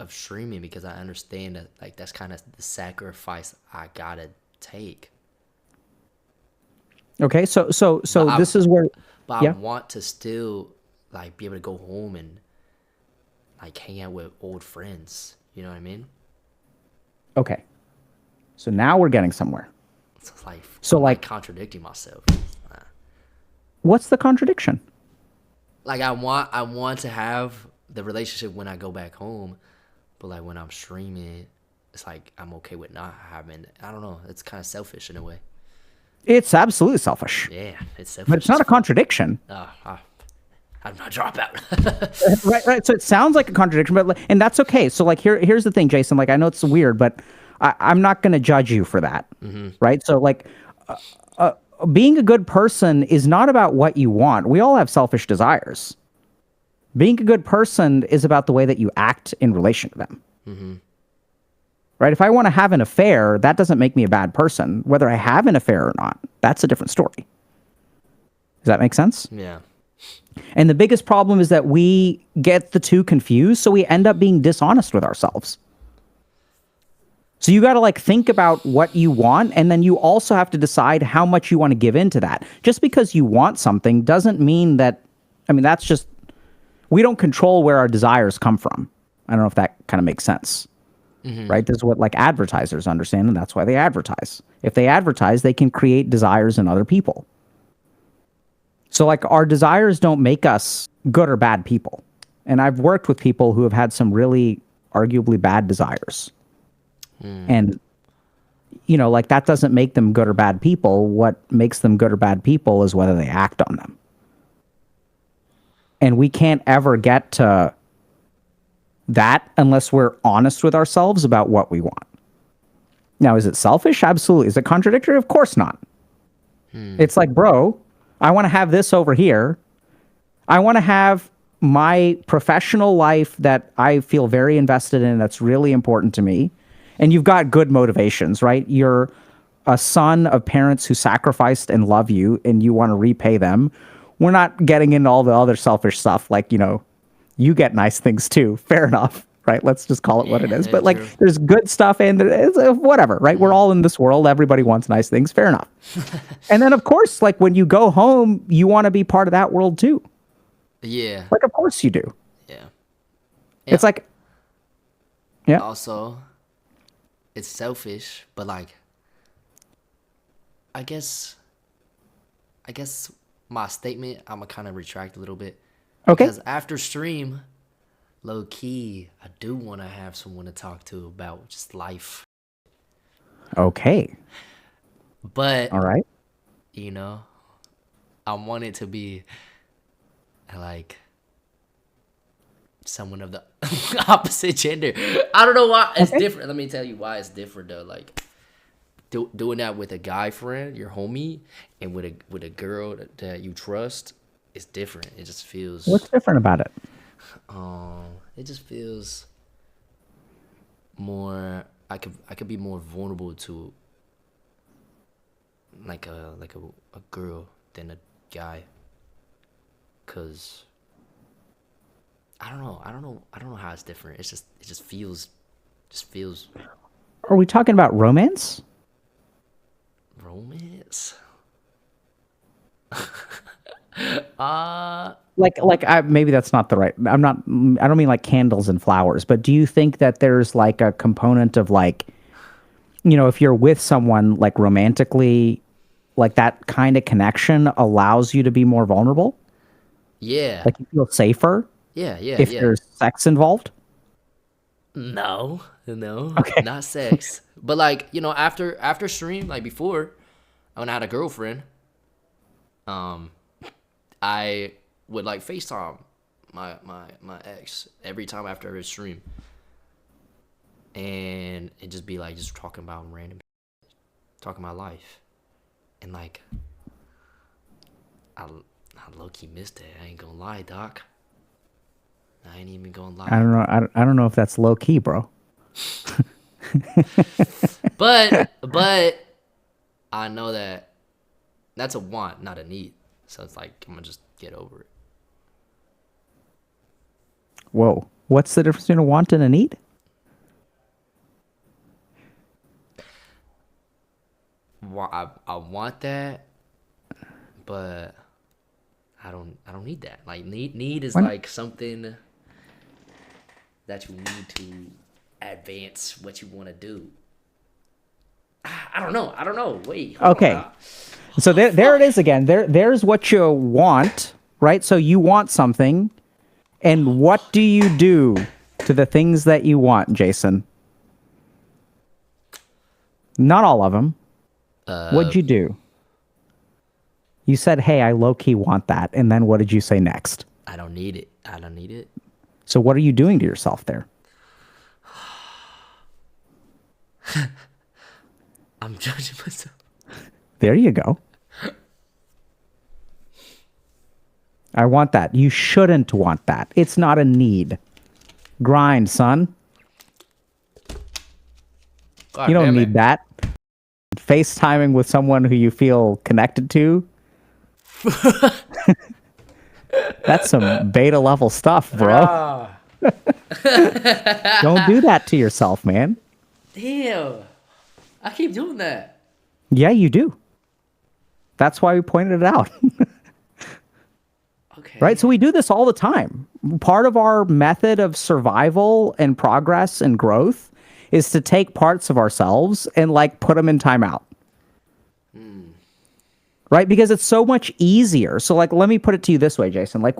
of streaming because I understand that like that's kind of the sacrifice I gotta take. Okay, so this is where. But yeah. I want to still like be able to go home and like hang out with old friends. You know what I mean? Okay. So now we're getting somewhere. It's like So I'm like contradicting myself. What's the contradiction? Like I want to have the relationship when I go back home, but like when I'm streaming, it's like I'm okay with not having. I don't know. It's kind of selfish in a way. It's absolutely selfish. Yeah, it's selfish. But it's not a contradiction. I'm not dropout. Right. So it sounds like a contradiction, but and that's okay. So like here's the thing, Jason. Like I know it's weird, but I'm not going to judge you for that. Right. So like. Being a good person is not about what you want. We all have selfish desires. Being a good person is about the way that you act in relation to them. Right? If I want to have an affair, that doesn't make me a bad person. Whether I have an affair or not, that's a different story. Does that make sense? Yeah. And the biggest problem is that we get the two confused, so we end up being dishonest with ourselves. So you got to like think about what you want, and then you also have to decide how much you want to give into that. Just because you want something doesn't mean that, I mean, that's just, we don't control where our desires come from. I don't know if that kind of makes sense. Right? This is what like advertisers understand, and that's why they advertise. If they advertise, they can create desires in other people. So like our desires don't make us good or bad people. And I've worked with people who have had some really arguably bad desires. And, like that doesn't make them good or bad people. What makes them good or bad people is whether they act on them. And we can't ever get to that unless we're honest with ourselves about what we want. Now, is it selfish? Absolutely. Is it contradictory? Of course not. It's like, bro, I want to have this over here. I want to have my professional life that I feel very invested in, that's really important to me. And you've got good motivations, right? You're a son of parents who sacrificed and love you, and you want to repay them. We're not getting into all the other selfish stuff, like, you get nice things too. Fair enough, right? Let's just call it what it is. But like, true. there's good stuff and it's whatever, right? We're all in this world. Everybody wants nice things. Fair enough. And then, of course, like when you go home, you want to be part of that world too. Yeah. Like, of course you do. Yeah. It's like, yeah. Also, it's selfish, but like, I guess my statement, I'm gonna kind of retract a little bit. Okay. Because after stream, low key, I do want to have someone to talk to about just life. Okay. But, All right. I want it to be like someone of the opposite gender. I don't know why it's different. Let me tell you why it's different though. Like doing that with a guy friend, your homie, and with a girl that you trust, it's different. It just feels. What's different about it? It just feels more. I could be more vulnerable to like a girl than a guy. Cause I don't know how it's different. It just feels. Are we talking about romance? Romance. Maybe that's not the right. I don't mean like candles and flowers, but do you think that there's like a component of like, if you're with someone like romantically, like that kind of connection allows you to be more vulnerable? Yeah. Like you feel safer? Yeah. If there's sex involved? No, Okay. not sex. But like, after stream, like before, when I had a girlfriend, I would like FaceTime my ex every time after a stream. And it'd just be like just talking about random talking about life. And like I low-key missed it. I ain't gonna lie, Doc. I ain't even gonna lie. I don't know. I don't know if that's low key, bro. But I know that that's a want, not a need. So it's like I'm gonna just get over it. Whoa. What's the difference between a want and a need? I want that, but I don't need that. Like need is like something that you need to advance what you want to do. I don't know. Wait. Okay. So there it is again. There's what you want, right? So you want something, and what do you do to the things that you want, Jason? Not all of them. What'd you do? You said, "Hey, I low key want that," and then what did you say next? I don't need it. So what are you doing to yourself there? I'm judging myself. There you go. I want that. You shouldn't want that. It's not a need. Grind, son. God You don't damn need it. that. FaceTiming with someone who you feel connected to. That's some beta level stuff, bro. Don't do that to yourself, man. Damn. I keep doing that. Yeah, you do. That's why we pointed it out. Okay. Right? So we do this all the time. Part of our method of survival and progress and growth is to take parts of ourselves and like put them in timeout. Right? Because it's so much easier. So like, let me put it to you this way, Jason. Like,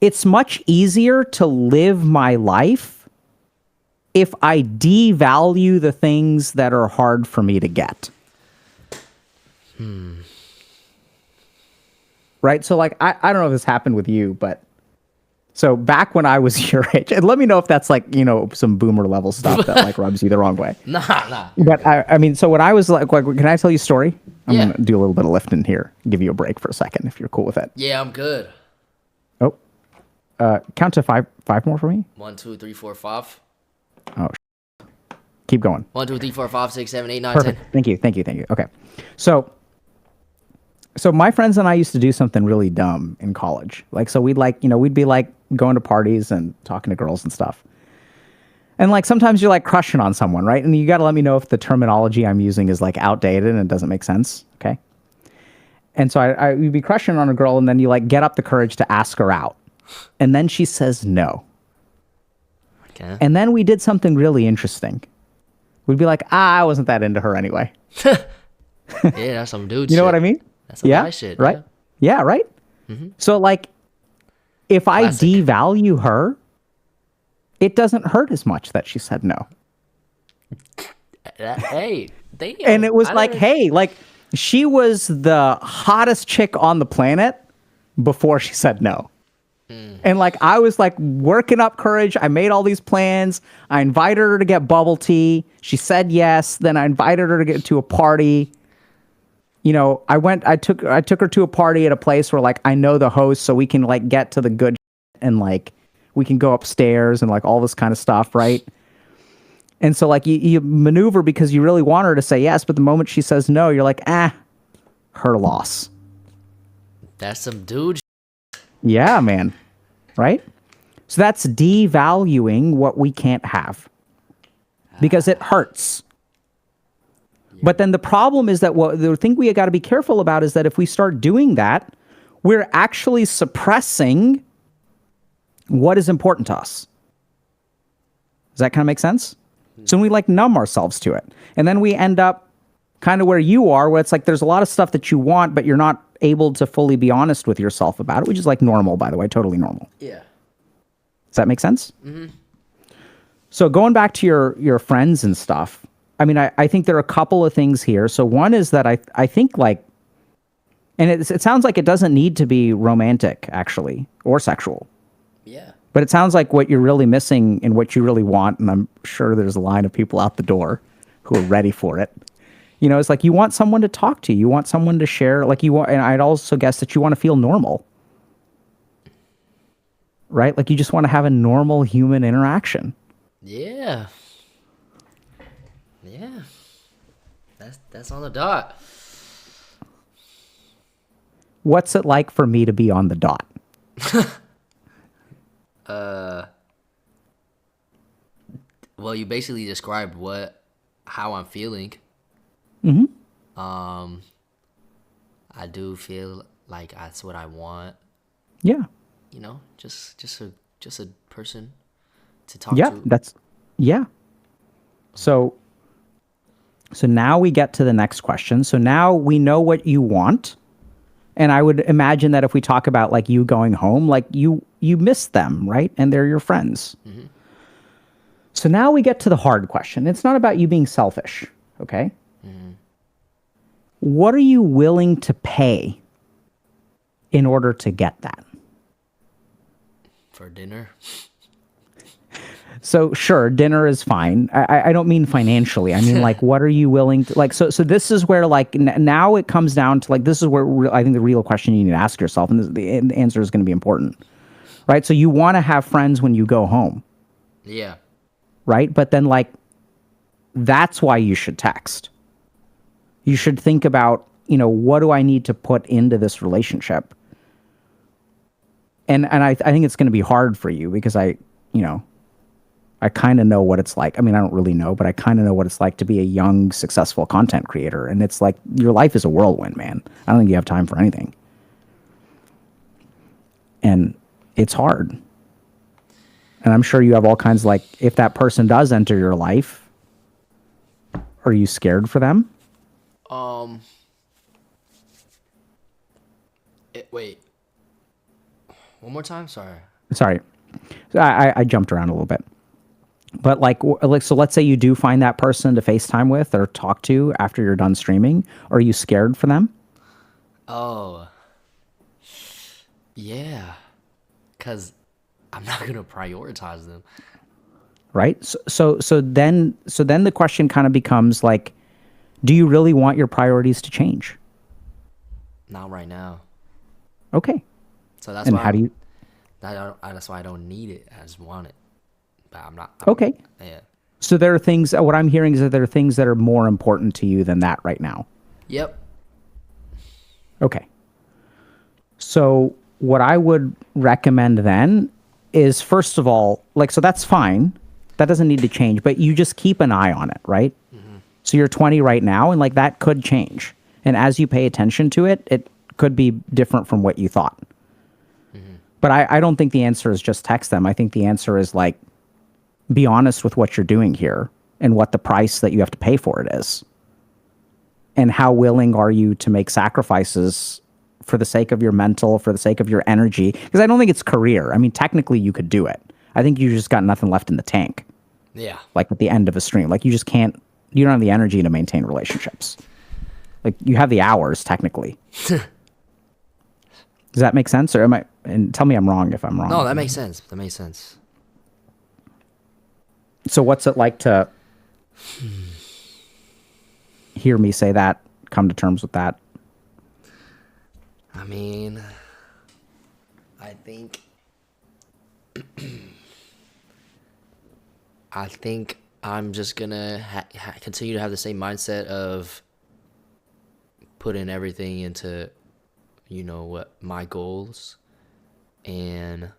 it's much easier to live my life if I devalue the things that are hard for me to get. right? So like I don't know if this happened with you, but so back when I was your age, and let me know if that's like, you know, some boomer level stuff that like rubs you the wrong way. Nah. But I mean, so when I was like, can I tell you a story? I'm Yeah. gonna do a little bit of lifting here. Give you a break for a second if you're cool with it. Yeah, I'm good. Oh, count to five more for me. 1, 2, 3, 4, 5. Oh, keep going. 1, 2, 3, 4, 5, 6, 7, 8, 9, Perfect. 10. Thank you. Okay. So my friends and I used to do something really dumb in college. Like, so we'd be like going to parties and talking to girls and stuff. And like sometimes you're like crushing on someone, right? And you got to let me know if the terminology I'm using is like outdated and it doesn't make sense. Okay. And so we'd be crushing on a girl, and then you like get up the courage to ask her out. And then she says no. Okay. And then we did something really interesting. We'd be like, I wasn't that into her anyway. Yeah, that's some dude You shit. know what I mean? That's some guy shit. Right? Yeah, right? So like, if I Classic. devalue her, it doesn't hurt as much that she said no. Hey, damn. And it was I like, didn't- hey, like she was the hottest chick on the planet before she said no. And like I was like working up courage. I made all these plans. I invited her to get bubble tea. She said yes. Then I invited her to get to a party. You know, I took her to a party at a place where like I know the host, so we can like get to the good and like we can go upstairs and like all this kind of stuff, right? And so like you maneuver because you really want her to say yes, but the moment she says no, you're like, her loss. That's some dude shit. Yeah, man. Right? So that's devaluing what we can't have because it hurts. But then the problem is that the thing we got to be careful about is that if we start doing that, we're actually suppressing what is important to us. Does that kind of make sense? So we like numb ourselves to it. And then we end up kind of where you are, where it's like there's a lot of stuff that you want, but you're not able to fully be honest with yourself about it, which is like normal, by the way, totally normal. Yeah. Does that make sense? Mm-hmm. So going back to your friends and stuff, I mean, I think there are a couple of things here. So one is that I think like, and it sounds like it doesn't need to be romantic, actually, or sexual. Yeah. But it sounds like what you're really missing and what you really want, and I'm sure there's a line of people out the door who are ready for it. You know, it's like you want someone to talk to. You want someone to share. Like you want, and I'd also guess that you want to feel normal. Right? Like you just want to have a normal human interaction. Yeah. Yeah. That's on the dot. What's it like for me to be on the dot? Well, you basically described how I'm feeling. I do feel like that's what I want. Yeah. You know, just a person to talk Yeah, to. yeah. So now we get to the next question. So now we know what you want. And I would imagine that if we talk about like you going home, like you miss them, right? And they're your friends. Mm-hmm. So now we get to the hard question. It's not about you being selfish, okay? Mm-hmm. What are you willing to pay in order to get that? For dinner. So sure, dinner is fine. I don't mean financially. I mean like, what are you willing to like? So this is where like now it comes down to like this is where I think the real question you need to ask yourself, and the answer is going to be important, right? So you want to have friends when you go home, Yeah. right? But then like that's why you should text. You should think about, you know, what do I need to put into this relationship? And I think it's going to be hard for you because I kind of know what it's like. I mean, I don't really know, but I kind of know what it's like to be a young, successful content creator. And it's like your life is a whirlwind, man. I don't think you have time for anything. And it's hard. And I'm sure you have all kinds of like, if that person does enter your life, are you scared for them? Wait. One more time? Sorry. Sorry. I jumped around a little bit. But like, so let's say you do find that person to FaceTime with or talk to after you're done streaming. Are you scared for them? Oh. Yeah, because I'm not gonna prioritize them. right? So then the question kind of becomes like, do you really want your priorities to change? Not right now. Okay. So that's And why how do you? that's why I don't need it. I just want it. But I'm not. Okay. Yeah. So there are things. What I'm hearing is that there are things that are more important to you than that right now. Yep. Okay. So what I would recommend then is, first of all, like, so that's fine. That doesn't need to change, but you just keep an eye on it, right? So you're 20 right now, and like that could change. And as you pay attention to it, it could be different from what you thought. But I don't think the answer is just text them. I think the answer is like, be honest with what you're doing here and what the price that you have to pay for it is. And how willing are you to make sacrifices for the sake of your mental, for the sake of your energy? Because I don't think it's career. I mean, technically you could do it. I think you just got nothing left in the tank. Yeah. Like at the end of a stream. Like you just can't, you don't have the energy to maintain relationships. Like you have the hours technically. Does that make sense? Or am I, and tell me I'm wrong if I'm wrong. No, that makes sense. That makes sense. So what's it like to hear me say that, come to terms with that? I mean, I think I'm just gonna continue to have the same mindset of putting everything into, what my goals, and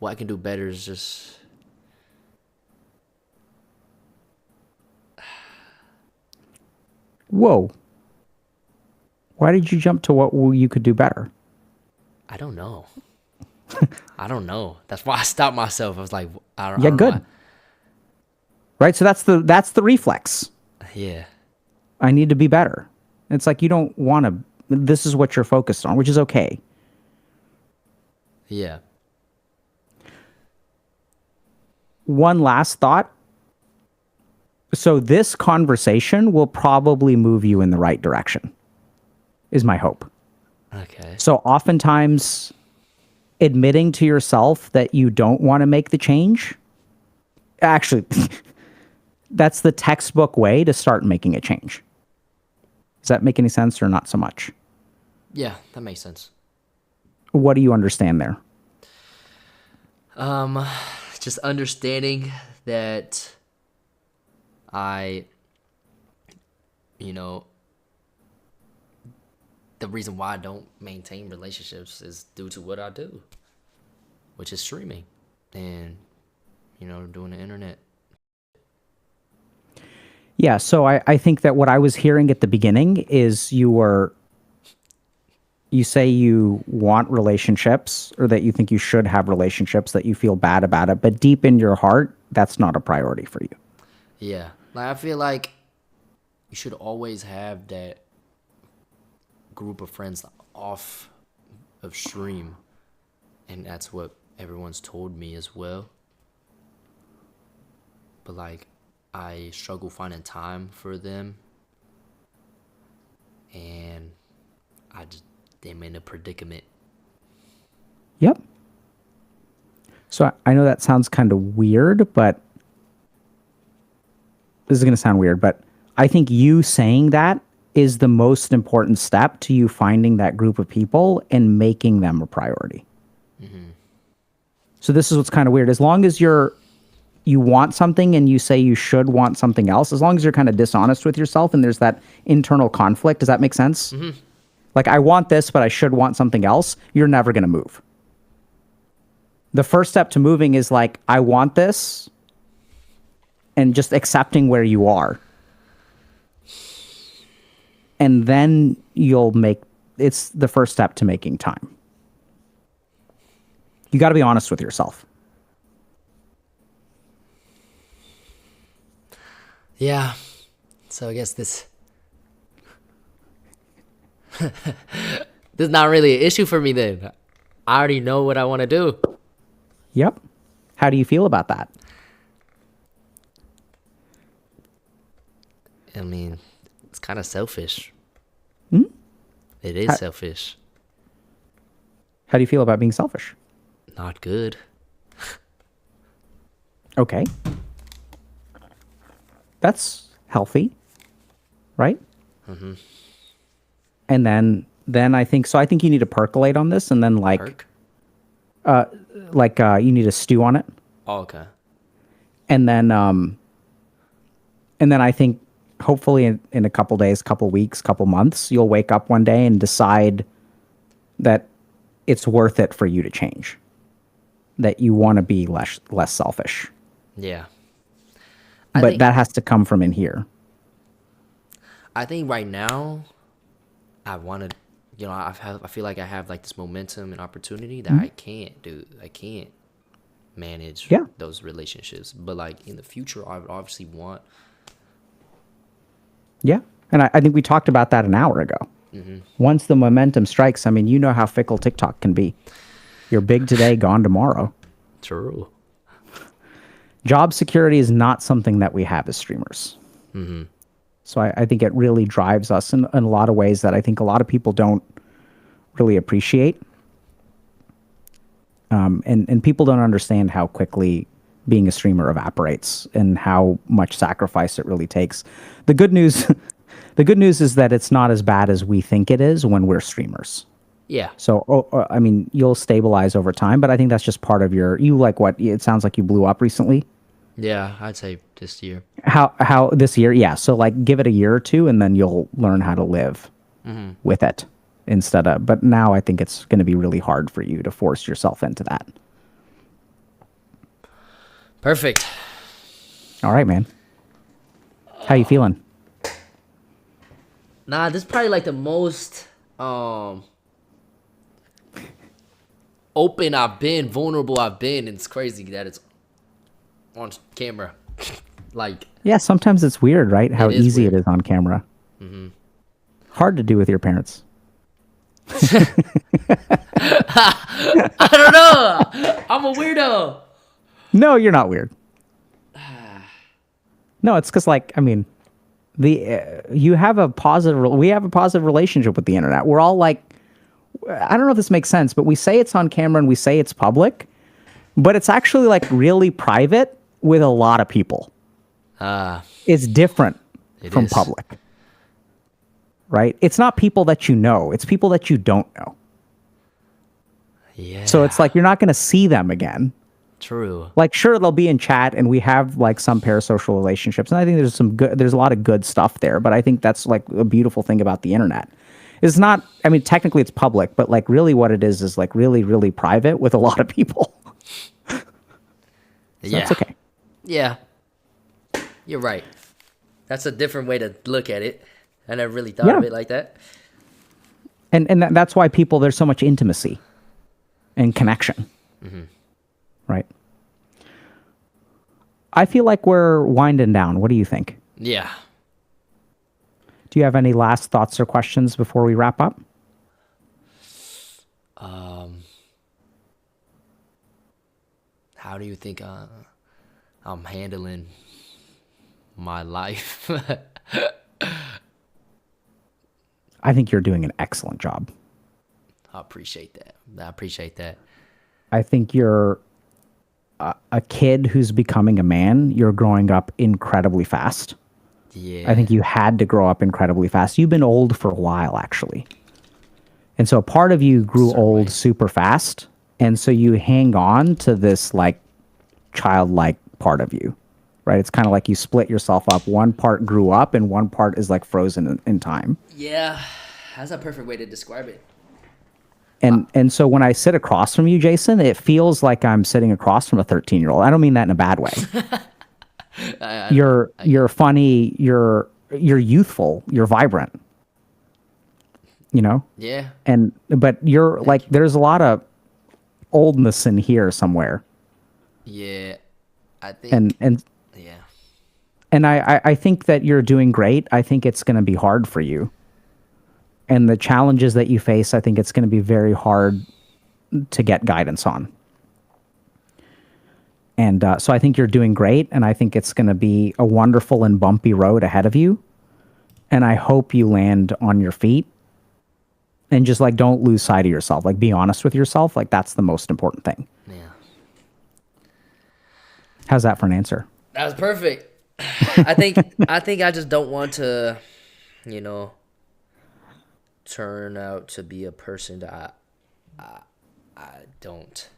what I can do better is just Whoa. Why did you jump to what you could do better? I don't know. I don't know. That's why I stopped myself. I was like, I Yeah, don't good. know. Right? So that's the reflex. Yeah. I need to be better. It's like you don't want to, this is what you're focused on, which is okay. Yeah. One last thought. So this conversation will probably move you in the right direction, is my hope. Okay. So oftentimes admitting to yourself that you don't want to make the change, actually, that's the textbook way to start making a change. Does that make any sense or not so much? Yeah, that makes sense. What do you understand there? Just understanding that the reason why I don't maintain relationships is due to what I do, which is streaming and, doing the internet. Yeah, so I think that what I was hearing at the beginning is you say you want relationships or that you think you should have relationships, that you feel bad about it, but deep in your heart, that's not a priority for you. Yeah. Like, I feel like you should always have that group of friends off of stream. And that's what everyone's told me as well. But, like, I struggle finding time for them. And I'm in a predicament. Yep. So I know that sounds kind of weird, but this is going to sound weird, but I think you saying that is the most important step to you finding that group of people and making them a priority. So this is what's kind of weird. As long as you want something and you say you should want something else, as long as you're kind of dishonest with yourself and there's that internal conflict, does that make sense? Mm-hmm. Like, I want this, but I should want something else, you're never going to move. The first step to moving is like, I want this, and just accepting where you are. And then it's the first step to making time. You got to be honest with yourself. Yeah. So I guess this is not really an issue for me then. I already know what I want to do. Yep. How do you feel about that? I mean, it's kind of selfish. It is selfish. How do you feel about being selfish? Not good. Okay. That's healthy, right? Mm-hmm. And then I think you need to percolate on this, and then Perk? you need to stew on it, Oh, okay. and then I think hopefully in a couple days, couple weeks, couple months, you'll wake up one day and decide that it's worth it for you to change, that you want to be less selfish. Yeah. But that has to come from in here. I think right now, I want to, I feel like I have like this momentum and opportunity that I can't manage those relationships. But like in the future, I would obviously want. Yeah. And I think we talked about that an hour ago. Mm-hmm. Once the momentum strikes, I mean, you know how fickle TikTok can be. You're big today, gone tomorrow. True. Job security is not something that we have as streamers. Mm-hmm. So I think it really drives us in a lot of ways that I think a lot of people don't really appreciate. And people don't understand how quickly being a streamer evaporates and how much sacrifice it really takes. The good news is that it's not as bad as we think it is when we're streamers. Yeah. So, I mean, you'll stabilize over time, but I think that's just part of it sounds like you blew up recently. Yeah, I'd say this year. How this year? Yeah. So like give it a year or two and then you'll learn how to live with it but now I think it's going to be really hard for you to force yourself into that. Perfect. All right, man. How you feeling? Nah, this is probably like the most open I've been, vulnerable I've been, and it's crazy that it's on camera. Like, yeah, sometimes it's weird, right? How easy it is on camera. Mm-hmm. Hard to do with your parents. I don't know. I'm a weirdo. No, you're not weird. No, it's because, like, I mean, we have a positive relationship with the internet. We're all like, I don't know if this makes sense, but we say it's on camera and we say it's public, but it's actually like really private with a lot of people. It's different from public, right? It's not people that you know. It's people that you don't know. Yeah. So it's like you're not going to see them again. True. Like, sure, they'll be in chat, and we have like some parasocial relationships, and I think there's a lot of good stuff there. But I think that's like a beautiful thing about the internet. It's not. I mean, technically it's public, but like really, what it is like really, really private with a lot of people. Yeah. That's okay. Yeah. You're right. That's a different way to look at it. I never really thought of it like that. And that's why there's so much intimacy and connection. Mm-hmm. Right. I feel like we're winding down. What do you think? Yeah. Do you have any last thoughts or questions before we wrap up? How do you think I'm handling my life? I think you're doing an excellent job. I appreciate that. I think you're a kid who's becoming a man. You're growing up incredibly fast. Yeah. I think you had to grow up incredibly fast. You've been old for a while, actually. And so a part of you grew old super fast. And so you hang on to this like childlike part of you, right? It's kind of like you split yourself up. One part grew up and one part is like frozen in time. Yeah. That's a perfect way to describe it. And so when I sit across from you, Jason, it feels like I'm sitting across from a 13-year-old. I don't mean that in a bad way. You're funny, you're youthful, you're vibrant. You know? Yeah. But you're like there's a lot of oldness in here somewhere. Yeah. I think yeah. And I think that you're doing great. I think it's going to be hard for you. And the challenges that you face, I think it's going to be very hard to get guidance on. And so I think you're doing great, and I think it's going to be a wonderful and bumpy road ahead of you. And I hope you land on your feet and just like don't lose sight of yourself. Like be honest with yourself. Like that's the most important thing. Yeah. How's that for an answer? That was perfect. I think I just don't want to, you know, turn out to be a person that I don't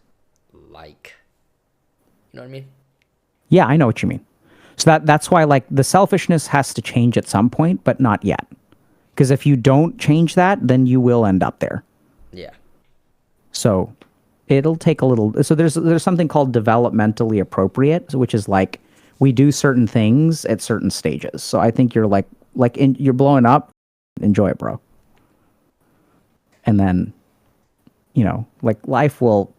like. You know what I mean? Yeah, I know what you mean. So that's why like the selfishness has to change at some point, but not yet. Because if you don't change that, then you will end up there. Yeah. So it'll take a little. So there's something called developmentally appropriate, which is like we do certain things at certain stages. So I think you're you're blowing up. Enjoy it, bro. And then, you know, like life will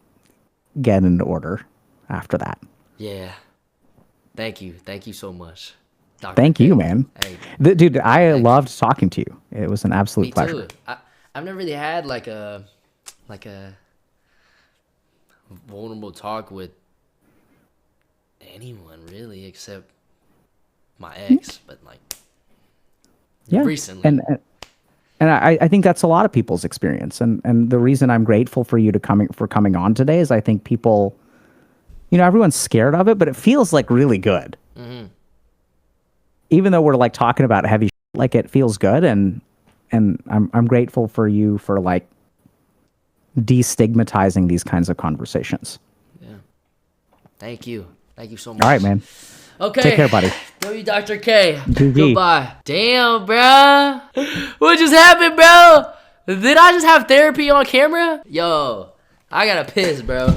get into order after that. Yeah. Thank you so much, Dr. Thank K. you, man. Hey, Dude, I loved talking to you. It was an absolute me pleasure. too. I've never really had like a vulnerable talk with anyone really except my ex, but like recently. And I think that's a lot of people's experience. And the reason I'm grateful for you for coming on today is I think people, you know, everyone's scared of it, but it feels like really good. Mm-hmm. Even though we're like talking about heavy, like it feels good. And I'm grateful for you for like destigmatizing these kinds of conversations. Yeah. Thank you so much. All right, man. Okay. Take care, buddy. W Dr. K. GG. Goodbye. Damn, bro. What just happened, bro? Did I just have therapy on camera? Yo, I gotta piss, bro.